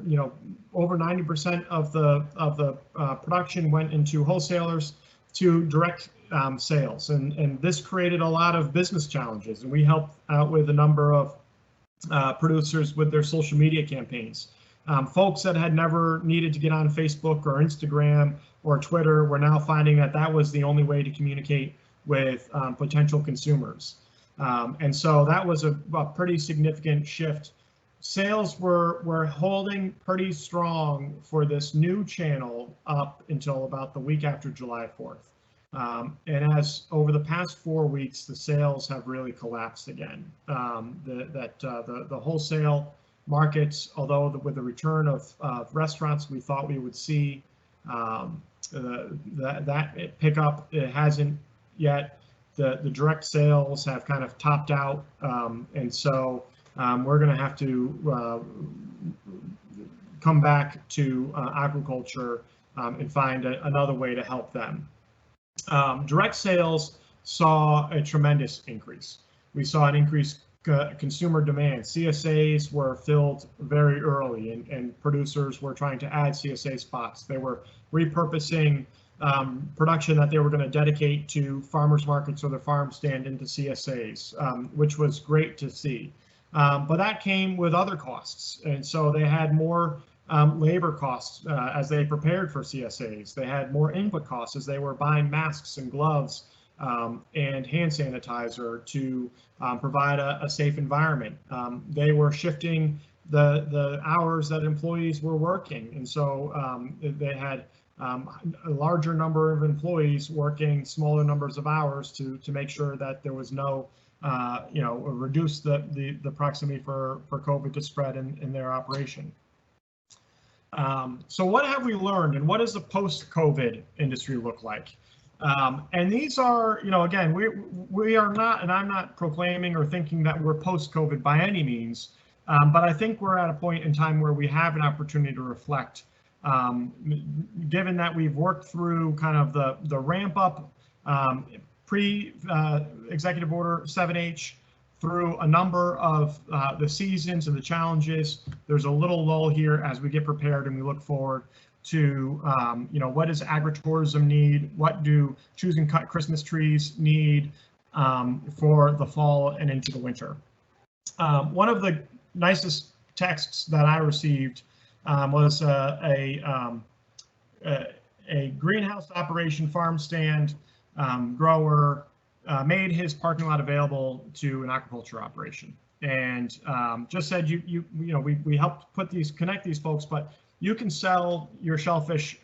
over 90% of the production went into wholesalers to direct sales, and this created a lot of business challenges. And we helped out with a number of producers with their social media campaigns. Folks that had never needed to get on Facebook or Instagram or Twitter were now finding that that was the only way to communicate with potential consumers. And so that was a pretty significant shift. Sales were holding pretty strong for this new channel up until about the week after July 4th. And as over the past 4 weeks, the sales have really collapsed again. The wholesale markets, although with the return of restaurants, we thought we would see that pick up. It hasn't yet. The direct sales have kind of topped out, and so we're going to have to come back to aquaculture and find another way to help them. Direct sales saw a tremendous increase. We saw an increased consumer demand. CSAs were filled very early, and producers were trying to add CSA spots. They were repurposing production that they were going to dedicate to farmers markets or their farm stand into CSAs, which was great to see. But that came with other costs, and so they had more labor costs as they prepared for CSAs. They had more input costs as they were buying masks and gloves and hand sanitizer to provide a safe environment. They were shifting the hours that employees were working, and so they had a larger number of employees working smaller numbers of hours to make sure that there was no, reduce the proximity for COVID to spread in their operation. So what have we learned, and what does the post-COVID industry look like? And these are, again, we are not, and I'm not proclaiming or thinking that we're post-COVID by any means, but I think we're at a point in time where we have an opportunity to reflect. Given that we've worked through kind of the ramp up pre-Executive Order 7H through a number of the seasons and the challenges, there's a little lull here as we get prepared and we look forward to, what does agritourism need? What do choose and cut Christmas trees need for the fall and into the winter? One of the nicest texts that I received was a greenhouse operation farm stand grower made his parking lot available to an aquaculture operation, and just said, we helped connect these folks, but you can sell your shellfish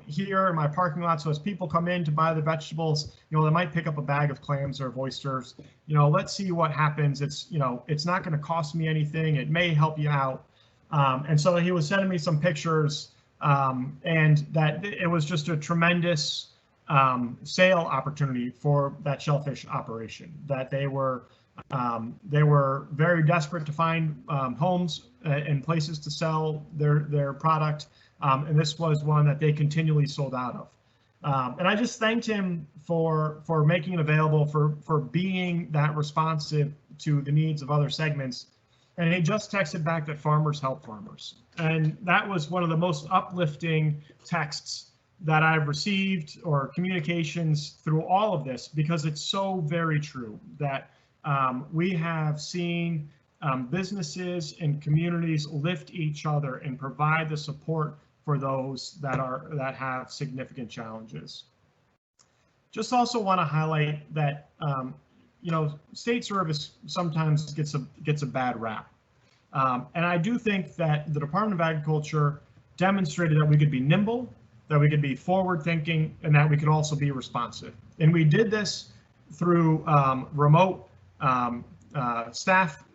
here in my parking lot. So as people come in to buy the vegetables, they might pick up a bag of clams or oysters. Let's see what happens. It's not going to cost me anything. It may help you out. And so he was sending me some pictures, and that it was just a tremendous sale opportunity for that shellfish operation. That they were very desperate to find homes and places to sell their product, and this was one that they continually sold out of. And I just thanked him for making it available, for being that responsive to the needs of other segments. And he just texted back that farmers help farmers. And that was one of the most uplifting texts that I've received, or communications through all of this, because it's so very true that we have seen businesses and communities lift each other and provide the support for those that have significant challenges. Just also want to highlight that state service sometimes gets a bad rap, and I do think that the Department of Agriculture demonstrated that we could be nimble, that we could be forward-thinking, and that we could also be responsive. And we did this through remote staff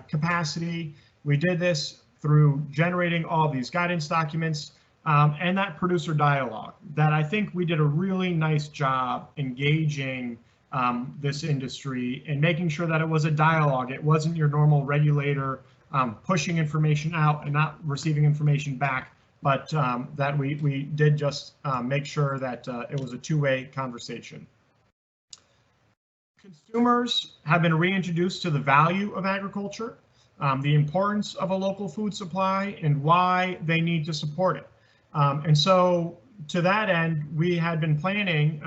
capacity. We did this through generating all these guidance documents and that producer dialogue. That I think we did a really nice job engaging this industry and making sure that it was a dialogue. It wasn't your normal regulator pushing information out and not receiving information back, but that we did just make sure that it was a two-way conversation. Consumers have been reintroduced to the value of agriculture, the importance of a local food supply, and why they need to support it. And so to that end, we had been planning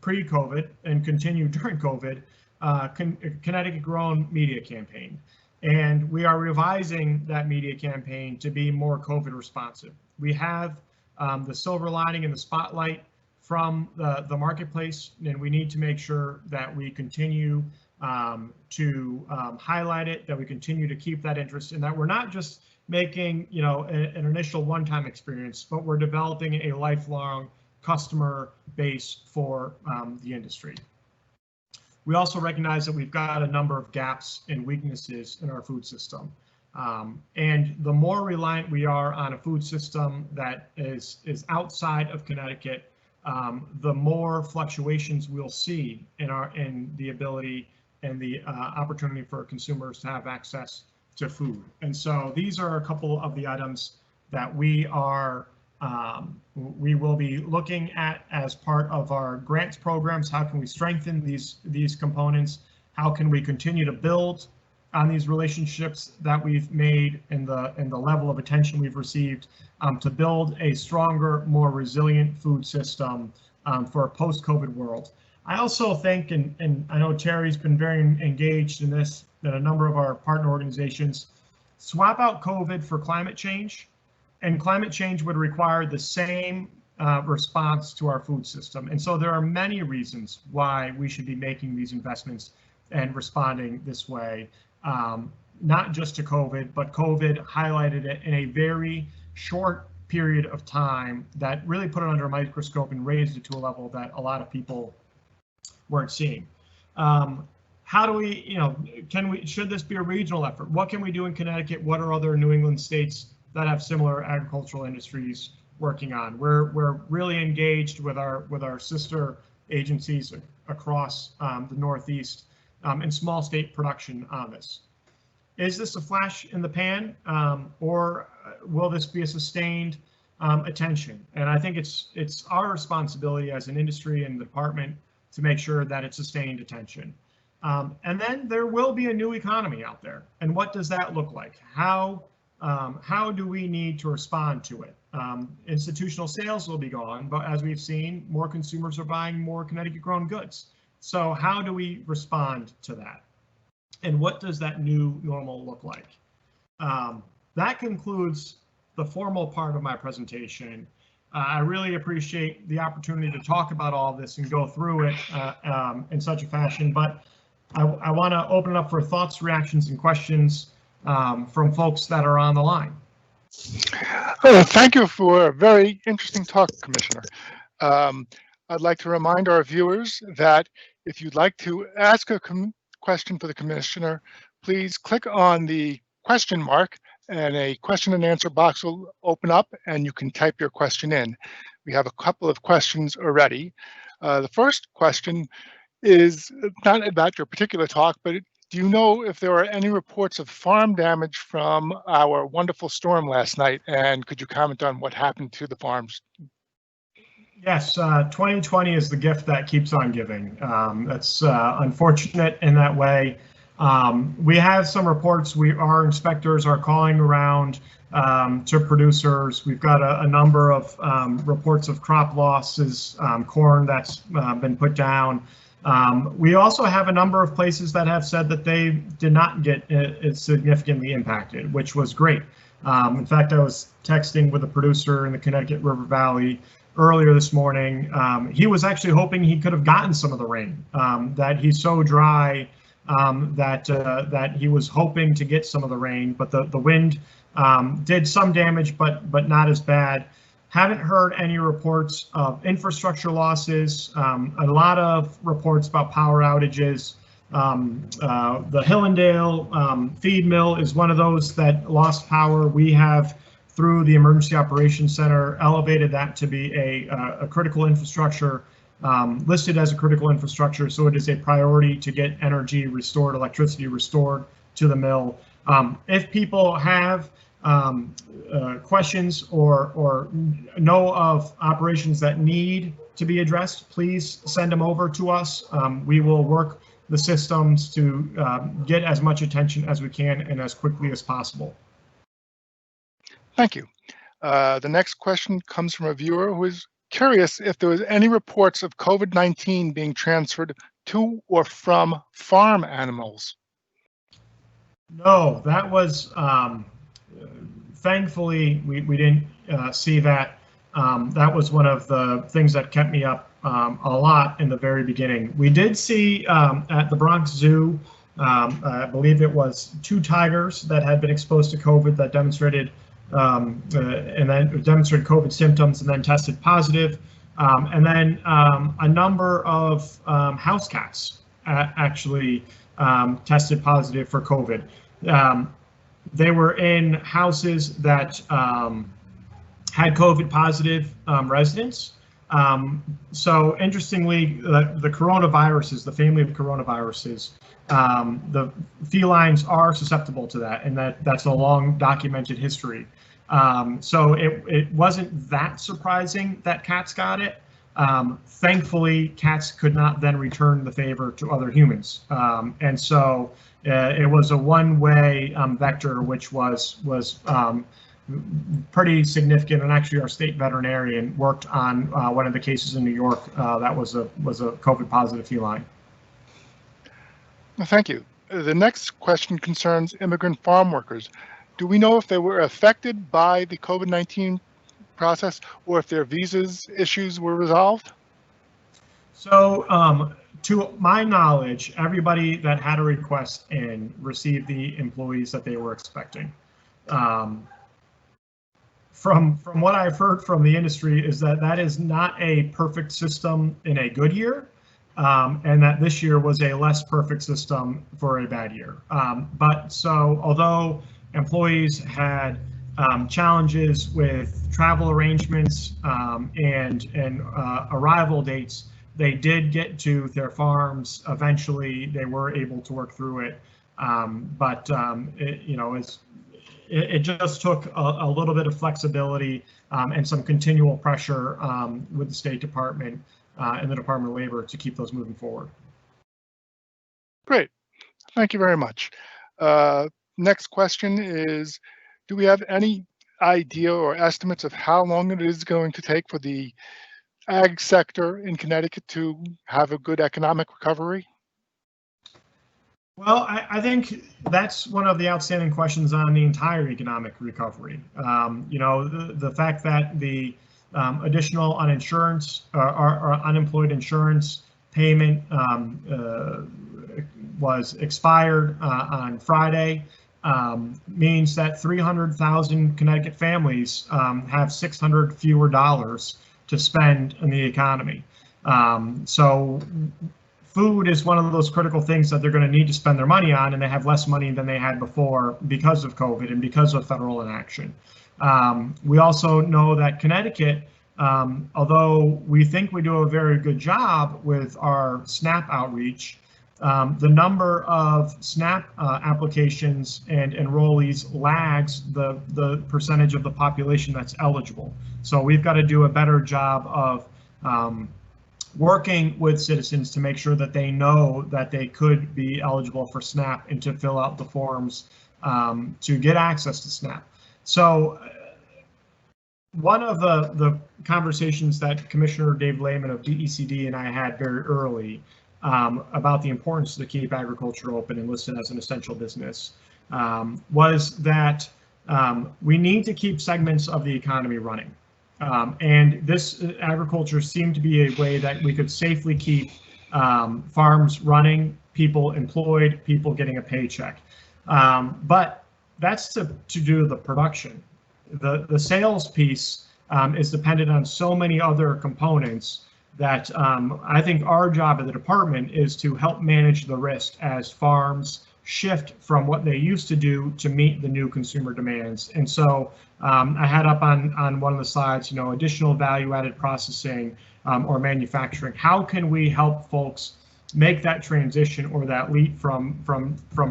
pre-COVID and continued during COVID, Connecticut Grown media campaign. And we are revising that media campaign to be more COVID responsive. We have the silver lining and the spotlight from the marketplace, and we need to make sure that we continue to highlight it, that we continue to keep that interest, and that we're not just making, you know, an initial one-time experience, but we're developing a lifelong customer base for the industry. We also recognize that we've got a number of gaps and weaknesses in our food system. And the more reliant we are on a food system that is outside of Connecticut, the more fluctuations we'll see in the ability and the opportunity for consumers to have access to food. And so these are a couple of the items that we will be looking at as part of our grants programs. How can we strengthen these components? How can we continue to build on these relationships that we've made and the level of attention we've received to build a stronger, more resilient food system for a post-COVID world? I also think, and I know Terry's been very engaged in this, that a number of our partner organizations swap out COVID for climate change, and climate change would require the same response to our food system. And so there are many reasons why we should be making these investments and responding this way, not just to COVID, but COVID highlighted it in a very short period of time that really put it under a microscope and raised it to a level that a lot of people weren't seeing. How do we, you know, should this be a regional effort? What can we do in Connecticut? What are other New England states that have similar agricultural industries working on? We're really engaged with our sister agencies across the Northeast and small state production on this. Is this a flash in the pan, or will this be a sustained attention? And I think it's our responsibility as an industry and department to make sure that it's sustained attention. And then there will be a new economy out there. And what does that look like? How do we need to respond to it? Institutional sales will be gone, but as we've seen, more consumers are buying more Connecticut grown goods. So how do we respond to that? And what does that new normal look like? That concludes the formal part of my presentation. I really appreciate the opportunity to talk about all this and go through it in such a fashion, but I want to open it up for thoughts, reactions, and questions from folks that are on the line. Thank you for a very interesting talk, Commissioner. I'd like to remind our viewers that if you'd like to ask a question for the Commissioner, please click on the question mark and a question and answer box will open up and you can type your question in. We have a couple of questions already. The first question is not about your particular talk, but do you know if there are any reports of farm damage from our wonderful storm last night? And could you comment on what happened to the farms? Yes, 2020 is the gift that keeps on giving. That's unfortunate in that way. We have some reports. Our inspectors are calling around to producers. We've got a number of reports of crop losses, corn that's been put down. We also have a number of places that have said that they did not get significantly impacted, which was great. In fact, I was texting with a producer in the Connecticut River Valley earlier this morning. He was actually hoping he could have gotten some of the rain, that he's so dry that he was hoping to get some of the rain, but the wind did some damage, but not as bad. Haven't heard any reports of infrastructure losses. A lot of reports about power outages. The Hillendale feed mill is one of those that lost power. We have, through the Emergency Operations Center, elevated that to be a critical infrastructure, listed as a critical infrastructure. So it is a priority to get energy restored, electricity restored to the mill. If people have questions or know of operations that need to be addressed, please send them over to us. We will work the systems to get as much attention as we can and as quickly as possible. Thank you. The next question comes from a viewer who is curious if there was any reports of COVID-19 being transferred to or from farm animals. No, that was, thankfully, we didn't see that. That was one of the things that kept me up a lot in the very beginning. We did see at the Bronx Zoo, I believe it was 2 tigers that had been exposed to COVID that demonstrated and then demonstrated COVID symptoms and then tested positive. And then a number of house cats actually tested positive for COVID. They were in houses that had COVID positive residents. So interestingly, the coronaviruses, the family of coronaviruses, the felines are susceptible to that, and that's a long documented history. So it wasn't that surprising that cats got it. Thankfully, cats could not then return the favor to other humans. And so it was a one-way vector, which was pretty significant. And actually, our state veterinarian worked on one of the cases in New York that was a COVID positive feline. Well, thank you. The next question concerns immigrant farm workers. Do we know if they were affected by the COVID-19 process or if their visas issues were resolved? So to my knowledge, everybody that had a request in received the employees that they were expecting. From what I've heard from the industry is that is not a perfect system in a good year, and that this year was a less perfect system for a bad year. But so although employees had challenges with travel arrangements and arrival dates, they did get to their farms eventually. They were able to work through it, but it just took a little bit of flexibility and some continual pressure with the State Department and the Department of Labor to keep those moving forward. Great, thank you very much. Next question is, do we have any idea or estimates of how long it is going to take for the ag sector in Connecticut to have a good economic recovery? Well, I think that's one of the outstanding questions on the entire economic recovery. The fact that the additional unemployed insurance payment was expired on Friday means that 300,000 Connecticut families have $600 fewer to spend in the economy. So food is one of those critical things that they're going to need to spend their money on, and they have less money than they had before because of COVID and because of federal inaction. We also know that Connecticut, although we think we do a very good job with our SNAP outreach, the number of SNAP applications and enrollees lags the percentage of the population that's eligible. So we've got to do a better job of working with citizens to make sure that they know that they could be eligible for SNAP and to fill out the forms to get access to SNAP. So one of the conversations that Commissioner Dave Lehman of DECD and I had very early about the importance to keep agriculture open and listed as an essential business was that we need to keep segments of the economy running. And this agriculture seemed to be a way that we could safely keep farms running, people employed, people getting a paycheck. But that's to do the production. The sales piece is dependent on so many other components that I think our job at the department is to help manage the risk as farms shift from what they used to do to meet the new consumer demands. And so I had up on one of the slides, additional value-added processing or manufacturing. How can we help folks make that transition or that leap from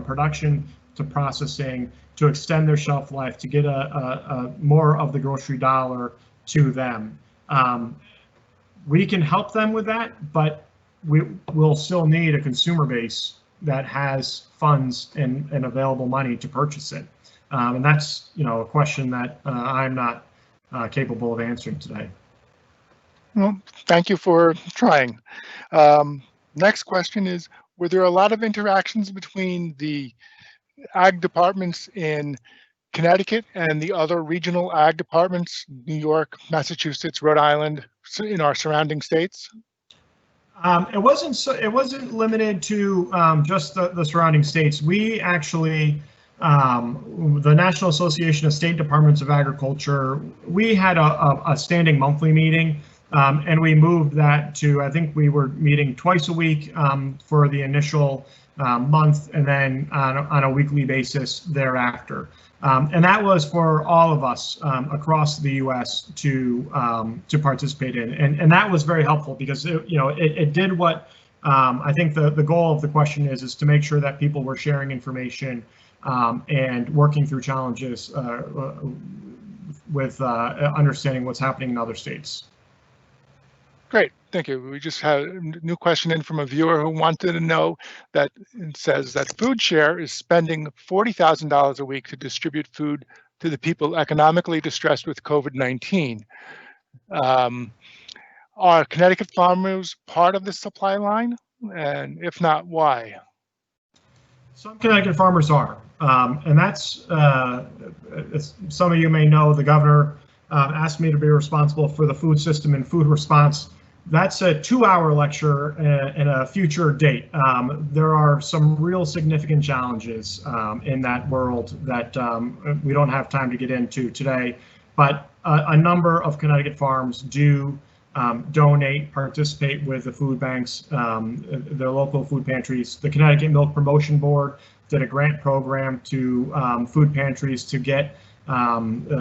production to processing to extend their shelf life, to get a more of the grocery dollar to them? We can help them with that, but we will still need a consumer base that has funds and available money to purchase it. And that's, a question that I'm not capable of answering today. Well, thank you for trying. Next question is, were there a lot of interactions between the ag departments in Connecticut and the other regional ag departments, New York, Massachusetts, Rhode Island, in our surrounding states? It wasn't limited to just the surrounding states. We actually, the National Association of State Departments of Agriculture, we had a standing monthly meeting, and we moved that to, I think we were meeting twice a week for the initial month, and then on a weekly basis thereafter. And that was for all of us across the U.S. to participate in, and that was very helpful because it did what I think the goal of the question is to make sure that people were sharing information and working through challenges with understanding what's happening in other states. Great, thank you. We just had a new question in from a viewer who wanted to know that it says that Food Share is spending $40,000 a week to distribute food to the people economically distressed with COVID-19. Are Connecticut farmers part of this supply line? And if not, why? Some Connecticut farmers are, and that's, as some of you may know, the governor asked me to be responsible for the food system and food response. That's a 2-hour lecture and a future date. There are some real significant challenges in that world that we don't have time to get into today, but a number of Connecticut farms do donate, participate with the food banks, their local food pantries. The Connecticut Milk Promotion Board did a grant program to food pantries to get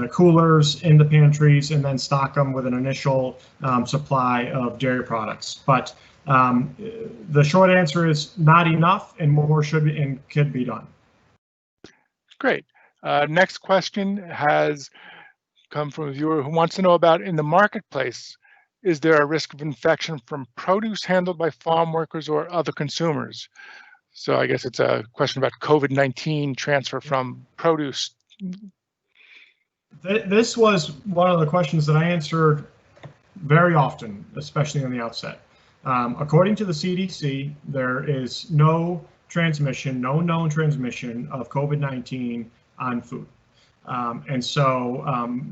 coolers in the pantries and then stock them with an initial supply of dairy products. But the short answer is not enough, and more should be and could be done. Great. Next question has come from a viewer who wants to know about, in the marketplace, is there a risk of infection from produce handled by farm workers or other consumers? So I guess it's a question about COVID-19 transfer from produce. This was one of the questions that I answered very often, especially on the outset. According to the CDC, there is no known transmission of COVID-19 on food. And so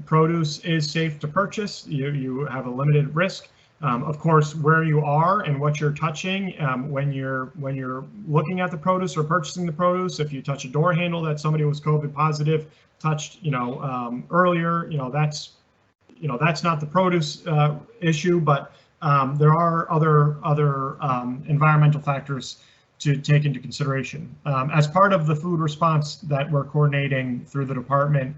produce is safe to purchase. You have a limited risk. Of course, where you are and what you're touching when you're looking at the produce or purchasing the produce, if you touch a door handle that somebody was COVID positive touched, earlier, that's not the produce issue, but there are other environmental factors to take into consideration. As part of the food response that we're coordinating through the department,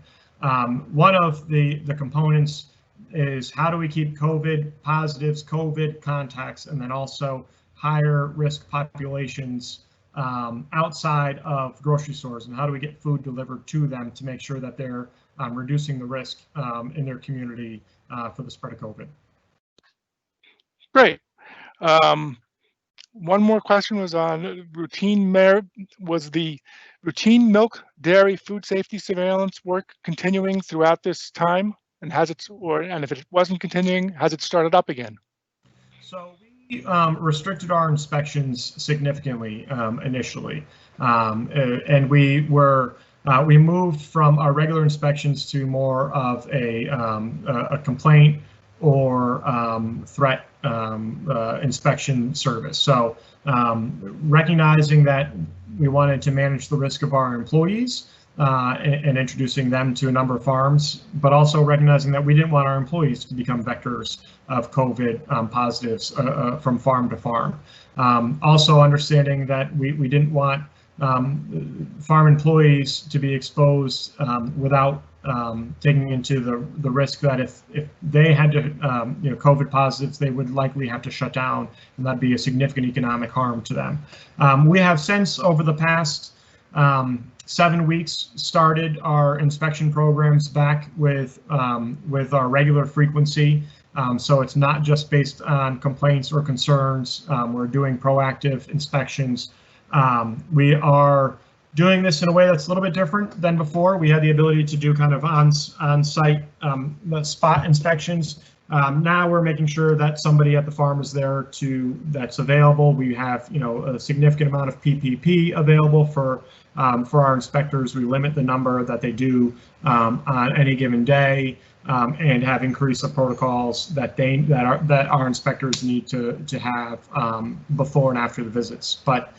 one of the components is how do we keep COVID positives, COVID contacts, and then also higher risk populations outside of grocery stores, and how do we get food delivered to them to make sure that they're reducing the risk in their community for the spread of COVID. Great. One more question was on was the routine milk, dairy, food safety surveillance work continuing throughout this time? And and if it wasn't continuing, has it started up again? So we restricted our inspections significantly initially, and we moved from our regular inspections to more of a complaint or threat inspection service. So recognizing that we wanted to manage the risk of our employees and introducing them to a number of farms, but also recognizing that we didn't want our employees to become vectors of COVID positives from farm to farm. Also understanding that we didn't want farm employees to be exposed without taking into the risk that if they had to, COVID positives, they would likely have to shut down, and that'd be a significant economic harm to them. We have since, over the past 7 weeks, started our inspection programs back with our regular frequency. So it's not just based on complaints or concerns. We're doing proactive inspections. We are doing this in a way that's a little bit different than before. We had the ability to do kind of on-site spot inspections. Now we're making sure that somebody at the farm is there that's available. We have, a significant amount of PPP available for our inspectors. We limit the number that they do on any given day, and have increased the protocols that our inspectors need to have before and after the visits. But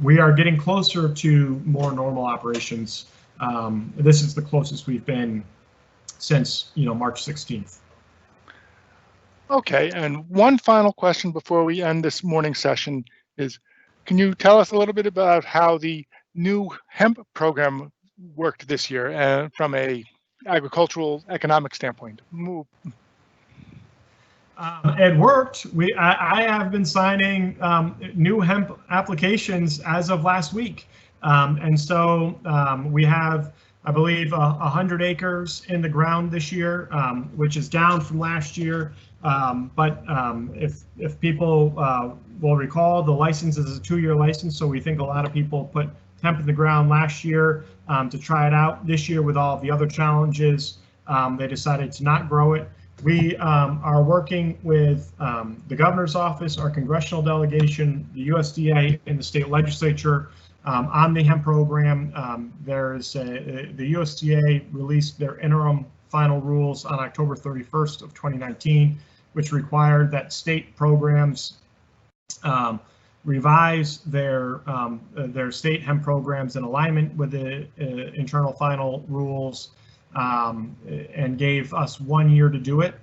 we are getting closer to more normal operations. This is the closest we've been since March 16th. Okay, and one final question before we end this morning session is, can you tell us a little bit about how the new hemp program worked this year from a agricultural economic standpoint? It worked. I have been signing new hemp applications as of last week. And so we have, I believe, 100 acres in the ground this year, which is down from last year. But if people will recall, the license is a 2-year license. So we think a lot of people put hemp in the ground last year to try it out. This year, with all of the other challenges, they decided to not grow it. We are working with the governor's office, our congressional delegation, the USDA, and the state legislature on the hemp program. The USDA released their interim final rules on October 31st of 2019, which required that state programs revise their state hemp programs in alignment with the internal final rules, and gave us 1 year to do it.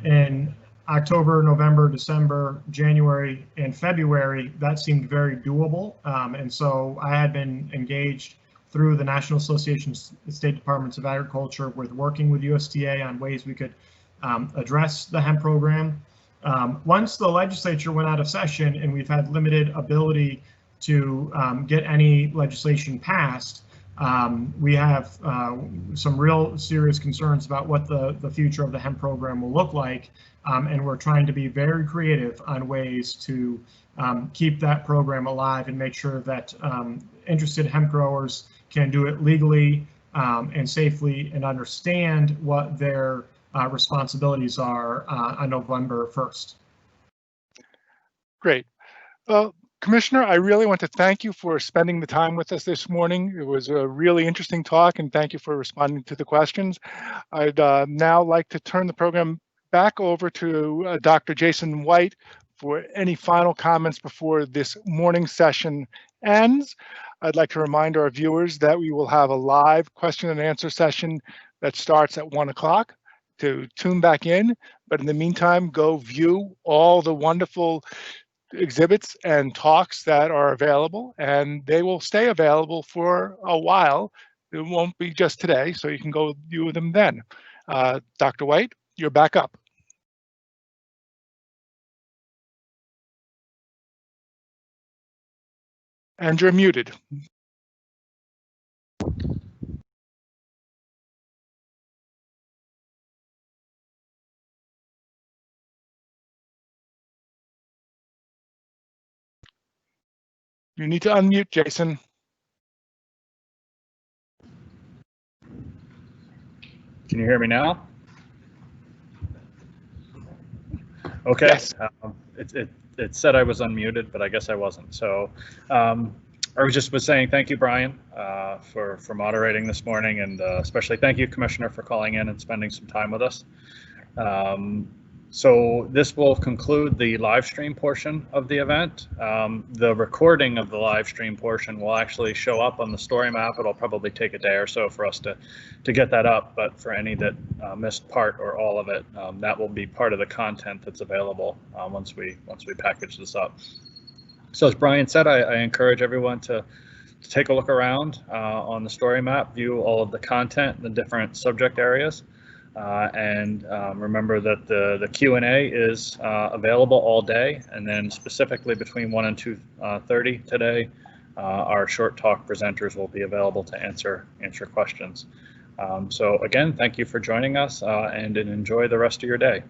In October, November, December, January, and February, that seemed very doable. And so I had been engaged through the National Association of State Departments of Agriculture with working with USDA on ways we could address the hemp program. Once the legislature went out of session and we've had limited ability to get any legislation passed, we have some real serious concerns about what the future of the hemp program will look like. And we're trying to be very creative on ways to keep that program alive and make sure that interested hemp growers can do it legally and safely and understand what their responsibilities are on November 1st. Great. Well, Commissioner, I really want to thank you for spending the time with us this morning. It was a really interesting talk, and thank you for responding to the questions. I'd now like to turn the program back over to Dr. Jason White for any final comments before this morning session ends. I'd like to remind our viewers that we will have a live question and answer session that starts at 1 o'clock. To tune back in, but in the meantime, go view all the wonderful exhibits and talks that are available, and they will stay available for a while. It won't be just today, so you can go view them then. Dr. White, you're back up. And you're muted. You need to unmute, Jason. Can you hear me now? Okay. Yes. It said I was unmuted, but I guess I wasn't. So I was saying thank you, Brian, for moderating this morning, and especially thank you, Commissioner, for calling in and spending some time with us. So this will conclude the live stream portion of the event. The recording of the live stream portion will actually show up on the story map. It'll probably take a day or so for us to get that up, but for any that missed part or all of it, that will be part of the content that's available once we package this up. So as Brian said, I encourage everyone to take a look around on the story map, view all of the content in the different subject areas. And remember that the Q&A is available all day, and then specifically between 1 and 2:30 today, our short talk presenters will be available to answer questions. So again, thank you for joining us, and enjoy the rest of your day.